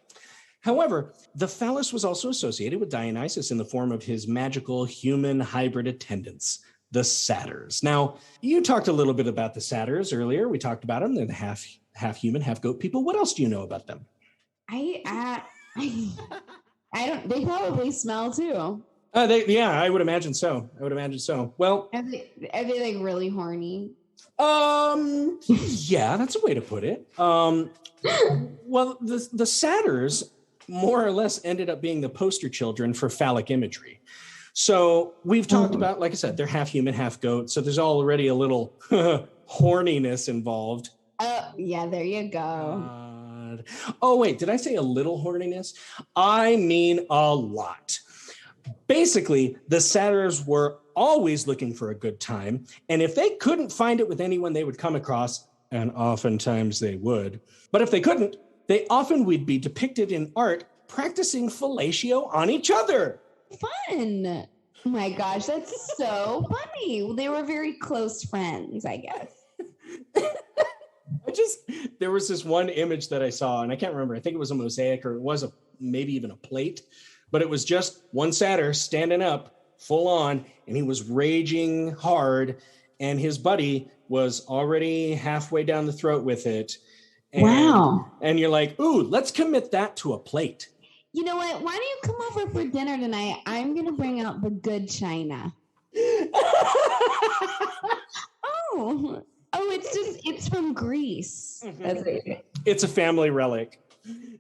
However, the phallus was also associated with Dionysus in the form of his magical human hybrid attendants, the satyrs. Now, you talked a little bit about the satyrs earlier. We talked about them. They're the half human, half goat people. What else do you know about them? I don't. They probably smell too. I would imagine so. Well, Are they like really horny? Yeah, that's a way to put it. Well, the satyrs more or less ended up being the poster children for phallic imagery. So we've talked about, like I said, they're half human, half goat. So there's already a little horniness involved. Yeah, there you go. God. Oh, wait, did I say a little horniness? I mean a lot. Basically, the satyrs were always looking for a good time. And if they couldn't find it with anyone they would come across, and oftentimes they would, but if they couldn't, they often would be depicted in art practicing fellatio on each other. Fun. Oh my gosh, that's so funny. They were very close friends, I guess. There was this one image that I saw, and I can't remember. I think it was a mosaic, or it was maybe even a plate, but it was just one satyr standing up full on, and he was raging hard, and his buddy was already halfway down the throat with it. And, wow. And you're like, ooh, let's commit that to a plate. You know what? Why don't you come over for dinner tonight? I'm going to bring out the good china. Oh, it's from Greece. Mm-hmm. That's it. It's a family relic.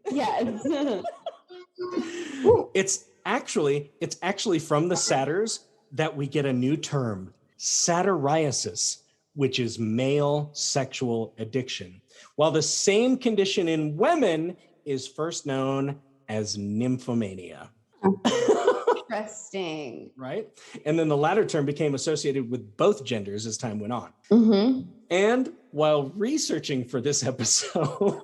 Yes. It's actually from the satyrs that we get a new term, satyriasis, which is male sexual addiction, while the same condition in women is first known as nymphomania. Interesting. Right? And then the latter term became associated with both genders as time went on. Mm-hmm. And while researching for this episode...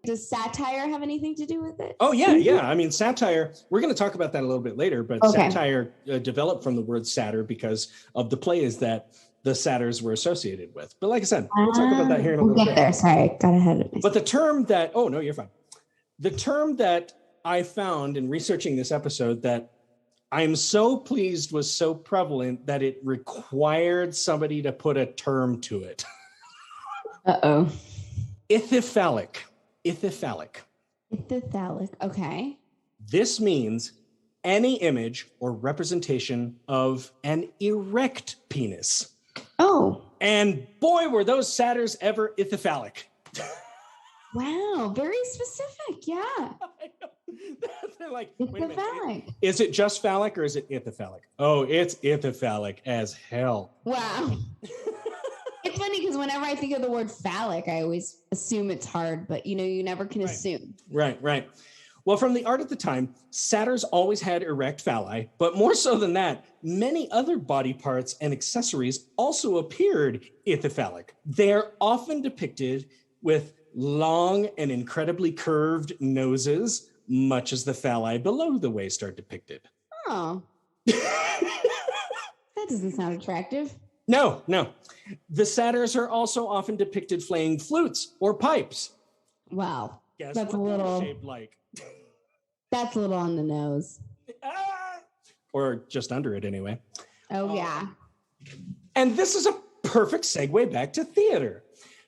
Does satire have anything to do with it? Oh, yeah. I mean, satire, we're going to talk about that a little bit later, but satire developed from the word satyr because of the plays that the satyrs were associated with. But like I said, we'll talk about that here in a little bit. There. Sorry, got ahead of myself. But the term that, oh, no, you're fine. The term that I found in researching this episode that I'm so pleased was so prevalent that it required somebody to put a term to it. Uh-oh. Ithyphallic. Ithyphallic. Okay. This means any image or representation of an erect penis. Oh. And boy, were those satyrs ever ithyphallic. Wow, very specific. Yeah. They're like, ithyphallic. Is it just phallic or is it ithyphallic? Oh, it's ithyphallic as hell. Wow. It's funny because whenever I think of the word phallic, I always assume it's hard, but you never can assume. Right. Well, from the art at the time, satyrs always had erect phalli, but more so than that, many other body parts and accessories also appeared ithyphallic. They're often depicted with long and incredibly curved noses, much as the phalli below the waist are depicted. Oh. That doesn't sound attractive. No. The satyrs are also often depicted playing flutes or pipes. Wow. Guess that's what a little shaped like. That's a little on the nose. Or just under it anyway. Oh, yeah. And this is a perfect segue back to theater.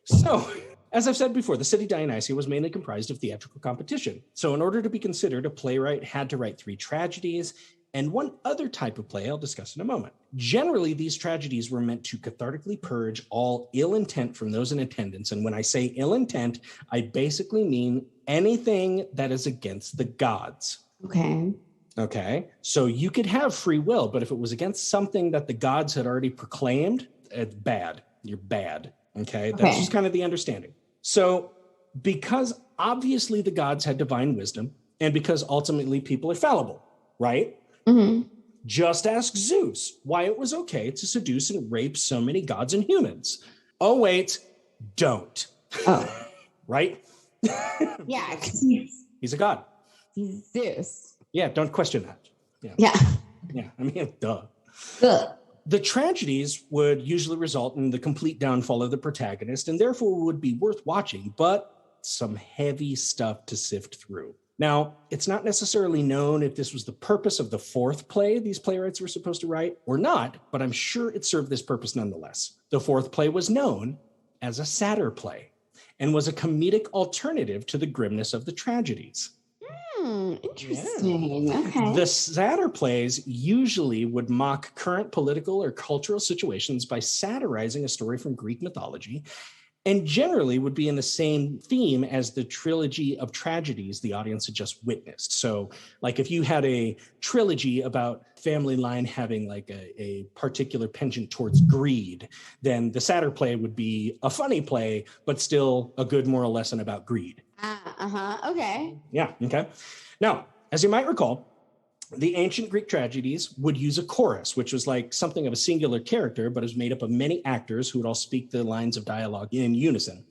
So, as I've said before, the city Dionysia was mainly comprised of theatrical competition. So in order to be considered, a playwright had to write 3 tragedies and one other type of play I'll discuss in a moment. Generally, these tragedies were meant to cathartically purge all ill intent from those in attendance. And when I say ill intent, I basically mean anything that is against the gods. Okay. So you could have free will, but if it was against something that the gods had already proclaimed, it's bad. You're bad. Okay. That's just kind of the understanding. So because obviously the gods had divine wisdom and because ultimately people are fallible, right? Mm-hmm. Just ask Zeus why it was okay to seduce and rape so many gods and humans. Oh, wait, don't. Oh. Right? Yeah. He's a god. He's Zeus. Yeah, don't question that. Yeah. Yeah, I mean, duh. Ugh. The tragedies would usually result in the complete downfall of the protagonist and therefore would be worth watching, but some heavy stuff to sift through. Now, it's not necessarily known if this was the purpose of the fourth play these playwrights were supposed to write or not, but I'm sure it served this purpose nonetheless. The fourth play was known as a satyr play and was a comedic alternative to the grimness of the tragedies. Interesting. Yeah. Okay. The satyr plays usually would mock current political or cultural situations by satirizing a story from Greek mythology, and generally would be in the same theme as the trilogy of tragedies the audience had just witnessed. So like if you had a trilogy about family line having like a particular penchant towards greed, then the satyr play would be a funny play, but still a good moral lesson about greed. Okay. Yeah, okay. Now, as you might recall, the ancient Greek tragedies would use a chorus, which was like something of a singular character, but is made up of many actors who would all speak the lines of dialogue in unison.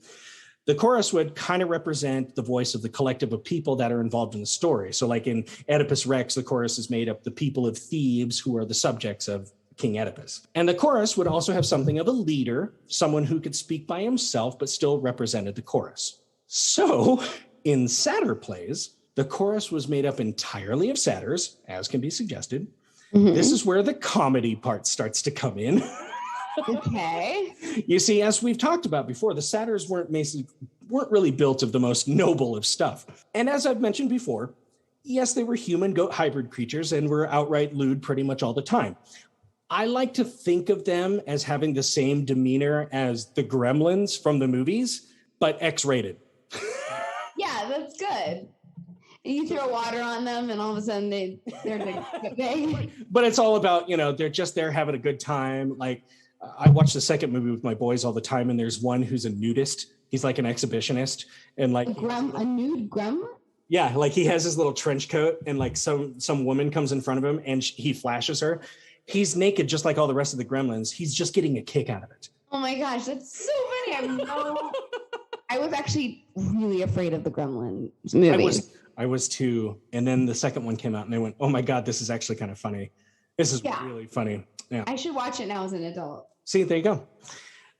The chorus would kind of represent the voice of the collective of people that are involved in the story. So like in Oedipus Rex, the chorus is made up the people of Thebes who are the subjects of King Oedipus. And the chorus would also have something of a leader, someone who could speak by himself, but still represented the chorus. So in satyr plays, the chorus was made up entirely of satyrs, as can be suggested. Mm-hmm. This is where the comedy part starts to come in. Okay. You see, as we've talked about before, the satyrs weren't really built of the most noble of stuff. And as I've mentioned before, yes, they were human-goat hybrid creatures and were outright lewd pretty much all the time. I like to think of them as having the same demeanor as the gremlins from the movies, but X-rated. Yeah, that's good. You throw water on them and all of a sudden they're big. But it's all about, they're just there having a good time. Like I watch the second movie with my boys all the time, and there's one who's a nudist. He's like an exhibitionist, and like a nude gremlin? Yeah, like he has his little trench coat, and like some woman comes in front of him and he flashes her. He's naked just like all the rest of the gremlins. He's just getting a kick out of it. Oh my gosh, that's so funny. I was actually really afraid of the Gremlin movie. I was too. And then the second one came out and I went, oh my God, this is actually kind of funny. This is really funny. Yeah. I should watch it now as an adult. See, there you go.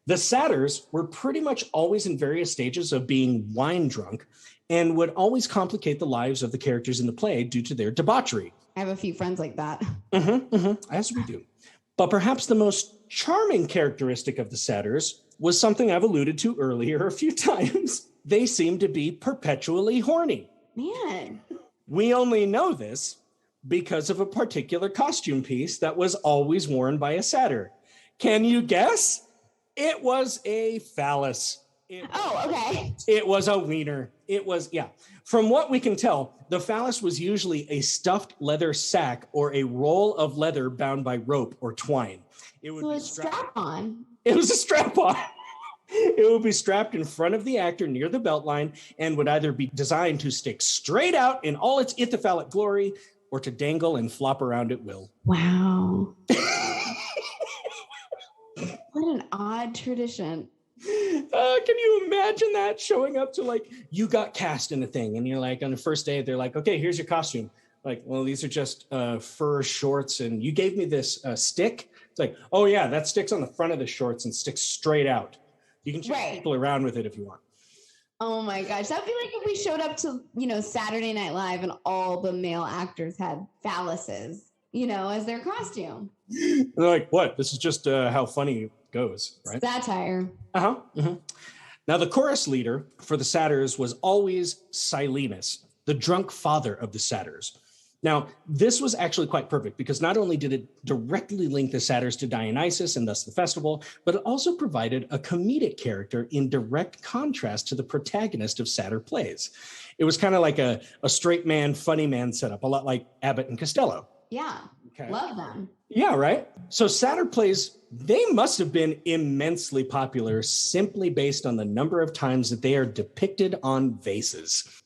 The satyrs were pretty much always in various stages of being wine drunk and would always complicate the lives of the characters in the play due to their debauchery. I have a few friends like that. As we do. But perhaps the most charming characteristic of the satyrs was something I've alluded to earlier a few times. They seem to be perpetually horny. Man. We only know this because of a particular costume piece that was always worn by a satyr. Can you guess? It was a phallus. Okay. It was a wiener. It was, yeah. From what we can tell, the phallus was usually a stuffed leather sack or a roll of leather bound by rope or twine. It would be strap-on. It was a strap-on. It would be strapped in front of the actor near the belt line and would either be designed to stick straight out in all its ithyphallic glory or to dangle and flop around at will. Wow. What an odd tradition. Can you imagine that showing up to like, you got cast in a thing and you're like, on the first day, they're like, okay, here's your costume. Like, well, these are just fur shorts and you gave me this stick. It's like, oh yeah, that sticks on the front of the shorts and sticks straight out. You can chase people around with it if you want. Oh my gosh. That'd be like if we showed up to, Saturday Night Live and all the male actors had phalluses, as their costume. They're like, what? This is just how funny goes, right? Satire. Now, the chorus leader for the satyrs was always Silenus, the drunk father of the satyrs. Now, this was actually quite perfect because not only did it directly link the satyrs to Dionysus and thus the festival, but it also provided a comedic character in direct contrast to the protagonist of satyr plays. It was kind of like a straight man, funny man setup, a lot like Abbott and Costello. Yeah. Okay. Love them. Yeah, right. So satyr plays, they must have been immensely popular simply based on the number of times that they are depicted on vases.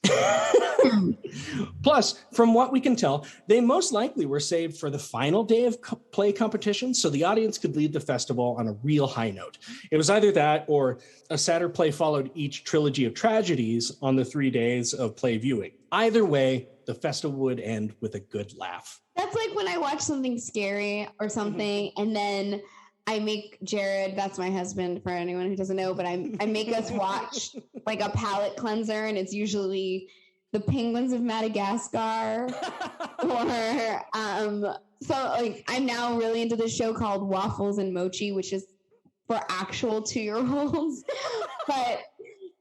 Plus, from what we can tell, they most likely were saved for the final day of play competition so the audience could leave the festival on a real high note. It was either that or a satyr play followed each trilogy of tragedies on the 3 days of play viewing. Either way, the festival would end with a good laugh. That's like when I watch something scary or something, and then I make Jared, that's my husband for anyone who doesn't know, but I make us watch like a palate cleanser, and it's usually the Penguins of Madagascar. Or so like I'm now really into this show called Waffles and Mochi, which is for actual 2-year-olds. But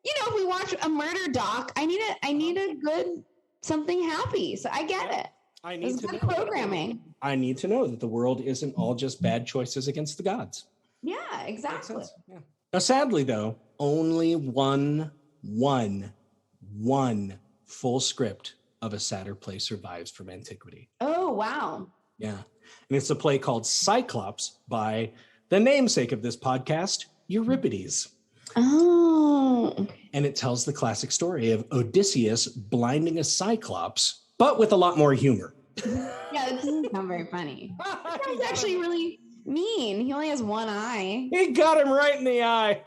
if we watch a murder doc, I need a good something happy. So I get it. I need to know. Programming. I need to know that the world isn't all just bad choices against the gods. Yeah, exactly. Yeah. Now, sadly, though, only one full script of a satyr play survives from antiquity. Oh, wow. Yeah. And it's a play called Cyclops by the namesake of this podcast, Euripides. Oh. And it tells the classic story of Odysseus blinding a Cyclops, but with a lot more humor. Yeah, that doesn't sound very funny. That sounds actually really mean. He only has one eye. He got him right in the eye.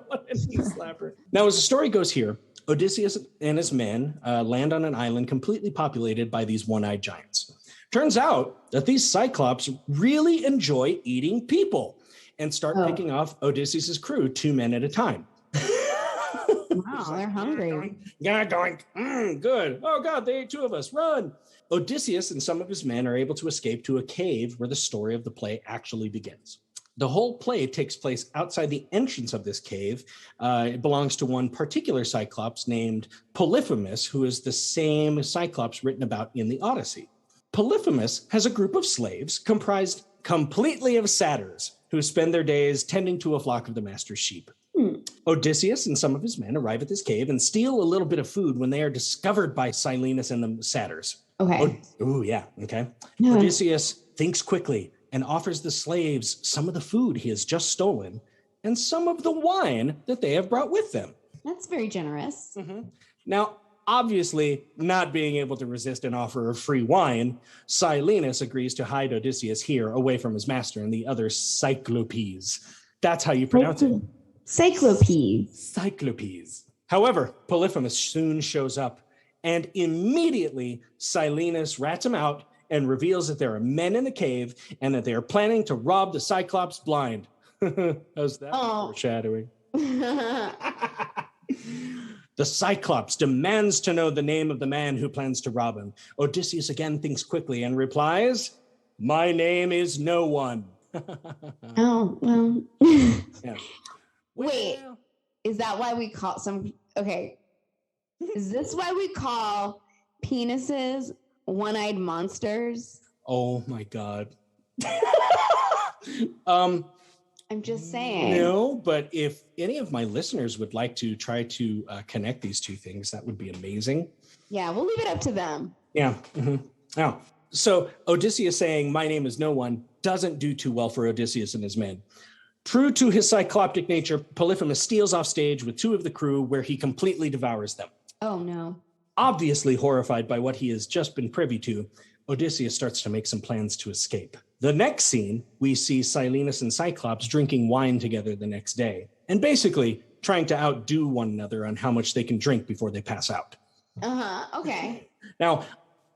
What a knee slapper. Now, as the story goes here, Odysseus and his men land on an island completely populated by these one-eyed giants. Turns out that these Cyclops really enjoy eating people and start picking off Odysseus's crew 2 men at a time. Wow, they're hungry. Going. Good. Oh, God, they ate 2 of us. Run. Odysseus and some of his men are able to escape to a cave where the story of the play actually begins. The whole play takes place outside the entrance of this cave. It belongs to one particular Cyclops named Polyphemus, who is the same Cyclops written about in the Odyssey. Polyphemus has a group of slaves comprised completely of satyrs who spend their days tending to a flock of the master's sheep. Odysseus and some of his men arrive at this cave and steal a little bit of food when they are discovered by Silenus and the satyrs. Okay. Okay. Yeah. Odysseus thinks quickly and offers the slaves some of the food he has just stolen and some of the wine that they have brought with them. That's very generous. Mm-hmm. Now, obviously, not being able to resist an offer of free wine, Silenus agrees to hide Odysseus here away from his master and the other Cyclopes. That's how you pronounce it. Cyclopes. However, Polyphemus soon shows up, and immediately Silenus rats him out and reveals that there are men in the cave and that they are planning to rob the Cyclops blind. How's that foreshadowing? The Cyclops demands to know the name of the man who plans to rob him. Odysseus again thinks quickly and replies, "My name is no one." Oh, well. Yeah. Wait, is that why we call is this why we call penises one-eyed monsters? Oh my God. I'm just saying. No, but if any of my listeners would like to try to connect these two things, that would be amazing. Yeah, we'll leave it up to them. Yeah. Mm-hmm. Now, so Odysseus saying, "My name is no one," doesn't do too well for Odysseus and his men. True to his cycloptic nature, Polyphemus steals off stage with 2 of the crew where he completely devours them. Oh, no. Obviously horrified by what he has just been privy to, Odysseus starts to make some plans to escape. The next scene, we see Silenus and Cyclops drinking wine together the next day, and basically trying to outdo one another on how much they can drink before they pass out. Okay. Now,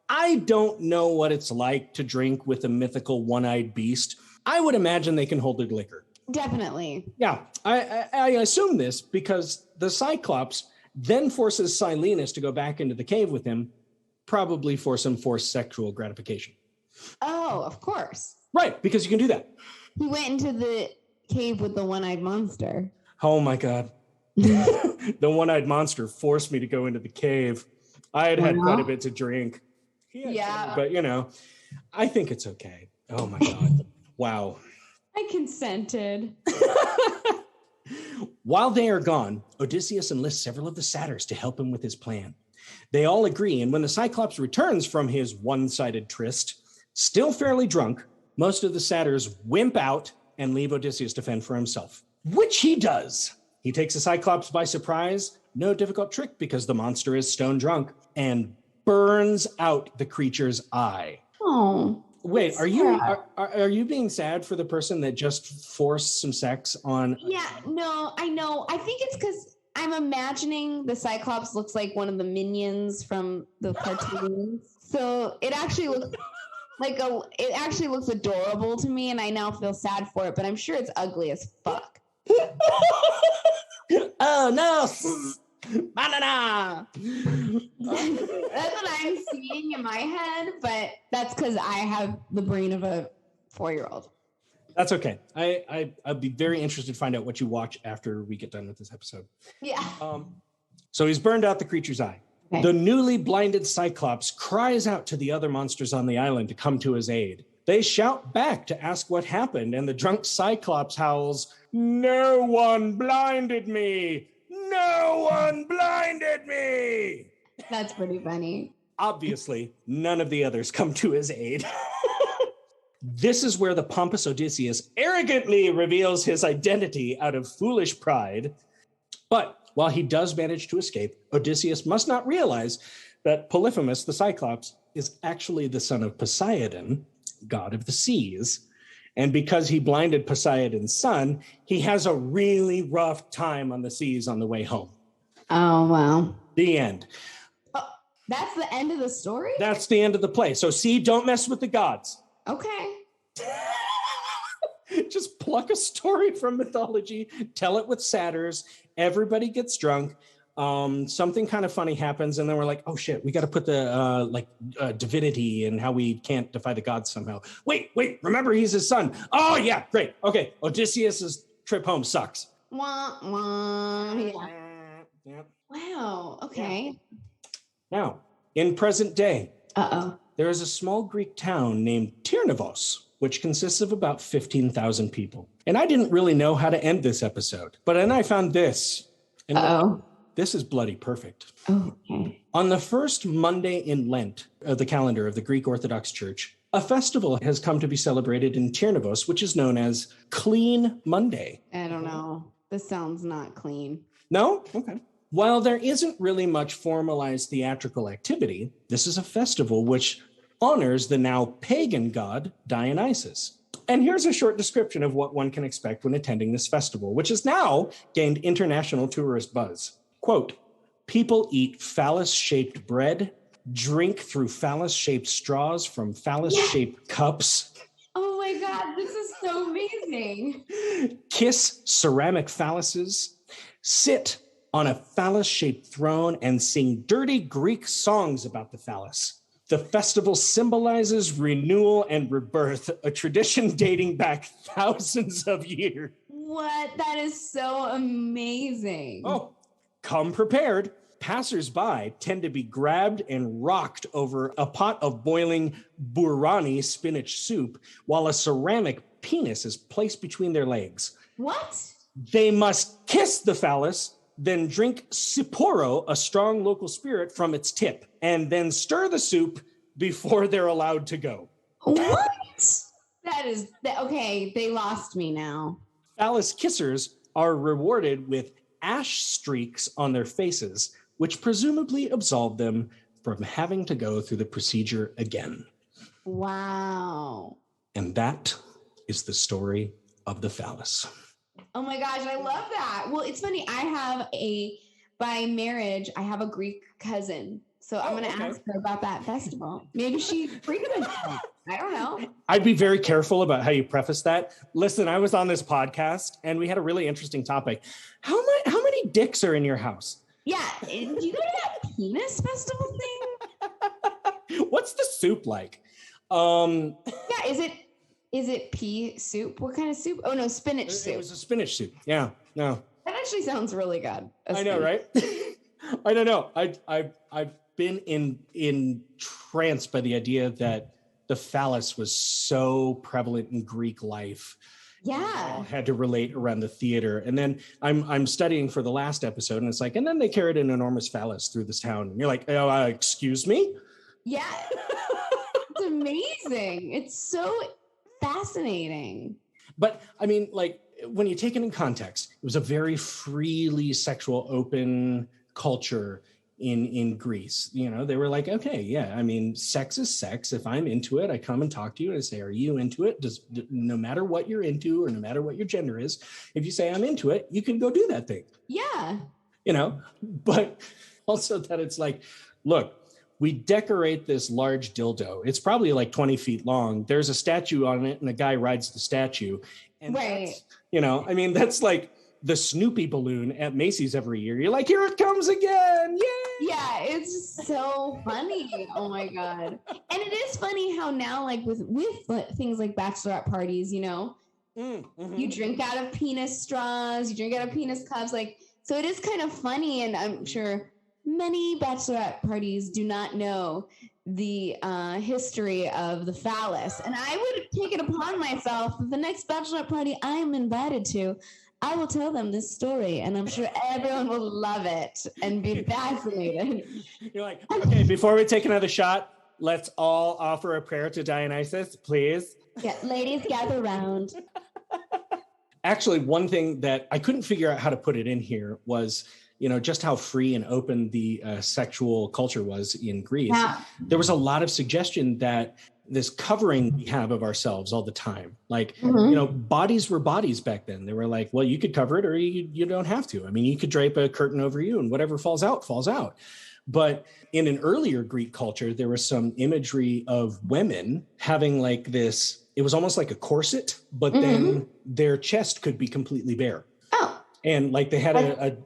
I don't know what it's like to drink with a mythical one-eyed beast. I would imagine they can hold their liquor. Definitely. Yeah, I assume this because the Cyclops then forces Silenus to go back into the cave with him, probably for some forced sexual gratification. Oh, of course. Right, because you can do that. He went into the cave with the one-eyed monster. Oh my God. The one-eyed monster forced me to go into the cave. I had quite a bit to drink. Yeah. But, I think it's okay. Oh my God. Wow. I consented. While they are gone, Odysseus enlists several of the satyrs to help him with his plan. They all agree, and when the Cyclops returns from his one-sided tryst, Still fairly drunk, most of the satyrs wimp out and leave Odysseus to fend for himself, which he does. He takes the Cyclops by surprise, no difficult trick because the monster is stone drunk, and burns out the creature's eye. Oh. Wait, are you being sad for the person that just forced some sex on? Yeah, no, I know. I think it's because I'm imagining the Cyclops looks like one of the minions from the cartoons. So it actually looks adorable to me, and I now feel sad for it, but I'm sure it's ugly as fuck. Oh no! Banana! That's what I'm seeing in my head, but that's because I have the brain of a 4-year-old. That's okay. I'd be very interested to find out what you watch after we get done with this episode. Yeah. So he's burned out the creature's eye. Okay. The newly blinded Cyclops cries out to the other monsters on the island to come to his aid. They shout back to ask what happened, and the drunk Cyclops howls, "No one blinded me! No one blinded me!" That's pretty funny. Obviously, none of the others come to his aid. This is where the pompous Odysseus arrogantly reveals his identity out of foolish pride. But while he does manage to escape, Odysseus must not realize that Polyphemus, the Cyclops, is actually the son of Poseidon, god of the seas. And because he blinded Poseidon's son, he has a really rough time on the seas on the way home. Oh, wow. The end. Oh, that's the end of the story? That's the end of the play. So see, don't mess with the gods. Okay. Just pluck a story from mythology, tell it with satyrs, everybody gets drunk, something kind of funny happens, and then we're like, oh shit, we got to put the divinity and how we can't defy the gods somehow. Wait, remember he's his son. Oh yeah, great. Okay, Odysseus's trip home sucks. Wah, wah. Yeah. Yeah. Wow, okay. Now, in present day, there is a small Greek town named Tyrnavos, which consists of about 15,000 people. And I didn't really know how to end this episode, but then I found this. And this is bloody perfect. Oh, okay. On the first Monday in Lent of the calendar of the Greek Orthodox Church, a festival has come to be celebrated in Tyrnavos, which is known as Clean Monday. I don't know. This sounds not clean. No? Okay. While there isn't really much formalized theatrical activity, this is a festival which honors the now pagan god Dionysus. And here's a short description of what one can expect when attending this festival, which has now gained international tourist buzz. Quote, people eat phallus-shaped bread, drink through phallus-shaped straws from phallus-shaped cups. Oh my God, this is so amazing. Kiss ceramic phalluses, sit on a phallus-shaped throne, and sing dirty Greek songs about the phallus. The festival symbolizes renewal and rebirth, a tradition dating back thousands of years. What? That is so amazing. Oh, come prepared. Passers-by tend to be grabbed and rocked over a pot of boiling burani spinach soup, while a ceramic penis is placed between their legs. What? They must kiss the phallus, then drink Sapporo, a strong local spirit, from its tip, and then stir the soup before they're allowed to go. What? Okay, they lost me now. Phallus kissers are rewarded with ash streaks on their faces, which presumably absolve them from having to go through the procedure again. Wow. And that is the story of the phallus. Oh my gosh, I love that. Well, it's funny. By marriage, I have a Greek cousin. So I'm going to ask her about that festival. Maybe she frequents that. I don't know. I'd be very careful about how you preface that. Listen, I was on this podcast and we had a really interesting topic. How many dicks are in your house? Yeah. Do you go to that penis festival thing? What's the soup like? Yeah. Is it pea soup? What kind of soup? Oh no, spinach soup. It was a spinach soup. Yeah. No. That actually sounds really good. I know, right? I don't know. I've been entranced by the idea that the phallus was so prevalent in Greek life. Yeah. Had to relate around the theater. And then I'm studying for the last episode, and it's like, and then they carried an enormous phallus through this town. And you're like, oh, excuse me? Yeah. It's amazing. It's so fascinating. But I mean, like, when you take it in context, it was a very freely sexual, open culture in Greece. You know, they were like, okay, yeah, I mean, sex is sex. If I'm into it, I come and talk to you and I say, are you into it? No matter what you're into or no matter what your gender is, if you say I'm into it, you can go do that thing. Yeah. You know, but also that it's like, look, we decorate this large dildo. It's probably like 20 feet long. There's a statue on it and a guy rides the statue. And that's, you know, I mean, that's like the Snoopy balloon at Macy's every year. You're like, here it comes again. Yay! Yeah, it's so funny. Oh my God. And it is funny how now, like with things like bachelorette parties, you know, you drink out of penis straws, you drink out of penis cups. Like, so it is kind of funny. And I'm sure many bachelorette parties do not know the history of the phallus. And I would take it upon myself that the next bachelorette party I am invited to, I will tell them this story, and I'm sure everyone will love it and be fascinated. You're like, okay, before we take another shot, let's all offer a prayer to Dionysus, please. Yeah, ladies, gather around. Actually, one thing that I couldn't figure out how to put it in here was, you know, just how free and open the sexual culture was in Greece. Yeah. There was a lot of suggestion that this covering we have of ourselves all the time, like, you know, bodies were bodies back then. They were like, well, you could cover it or you don't have to. I mean, you could drape a curtain over you and whatever falls out, falls out. But in an earlier Greek culture, there was some imagery of women having like this, it was almost like a corset, but then their chest could be completely bare. Oh. And like they had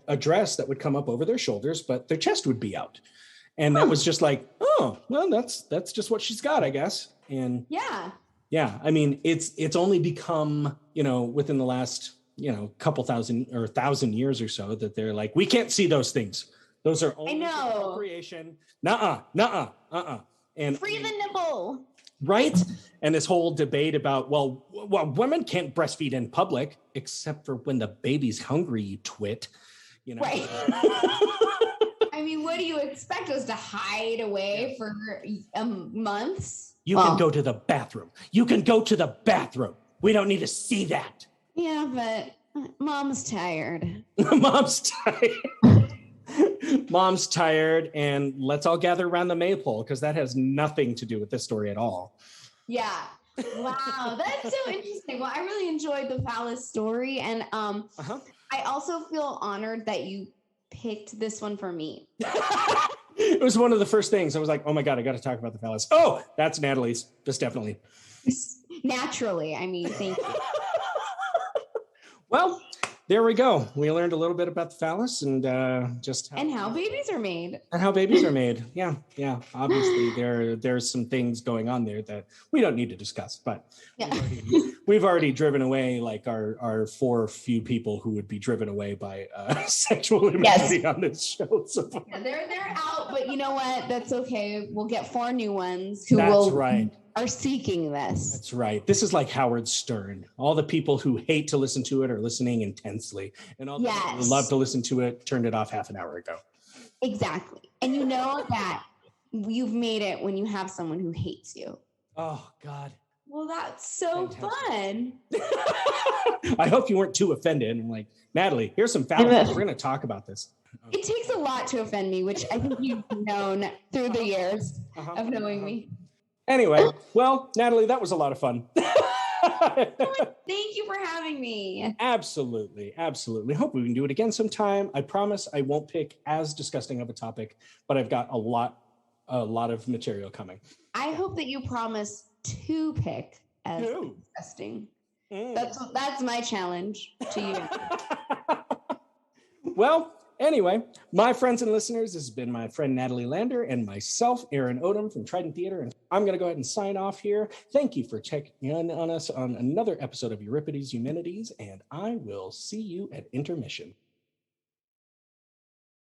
a dress that would come up over their shoulders, but their chest would be out. And that was just like, oh, well, that's just what she's got, I guess. And yeah, I mean, it's only become, you know, within the last, you know, couple thousand years or so that they're like, we can't see those things. Those are only for creation. And free the nipple. Right. And this whole debate about, well, women can't breastfeed in public, except for when the baby's hungry, you twit, you know. Right. I mean, what do you expect us to hide away for months? You can go to the bathroom. You can go to the bathroom. We don't need to see that. Yeah, but mom's tired. Mom's tired. Mom's tired, and let's all gather around the maypole because that has nothing to do with this story at all. Yeah. Wow, that's so interesting. Well, I really enjoyed the Phallus story, and I also feel honored that you picked this one for me. It was one of the first things. I was like, oh my God, I got to talk about the Phallus. Oh, that's Natalie's. Just definitely. Naturally. I mean, thank you. Well, there we go. We learned a little bit about the phallus and just how babies are made. And how babies are made. Yeah. Obviously, there's some things going on there that we don't need to discuss. But we've already driven away like our four few people who would be driven away by sexual imagery on this show. So yeah, they're out, but you know what? That's okay. We'll get 4 new ones who are seeking this. That's right. This is like Howard Stern. All the people who hate to listen to it are listening intensely. And all the people who love to listen to it turned it off half an hour ago. Exactly. And you know that you've made it when you have someone who hates you. Oh, God. Well, that's so fun. I hope you weren't too offended. I'm like, Natalie, here's some phallus. We're going to talk about this. It takes a lot to offend me, which I think you've known through the years of knowing me. Anyway, well, Natalie, that was a lot of fun. Thank you for having me. Absolutely. Hope we can do it again sometime. I promise I won't pick as disgusting of a topic, but I've got a lot of material coming. I hope that you promise to pick as disgusting. That's my challenge to you. Well, anyway, my friends and listeners, this has been my friend Natalie Lander and myself, Aaron Odom from Trident Theater. And I'm going to go ahead and sign off here. Thank you for checking in on us on another episode of Euripides Eumenides, and I will see you at intermission.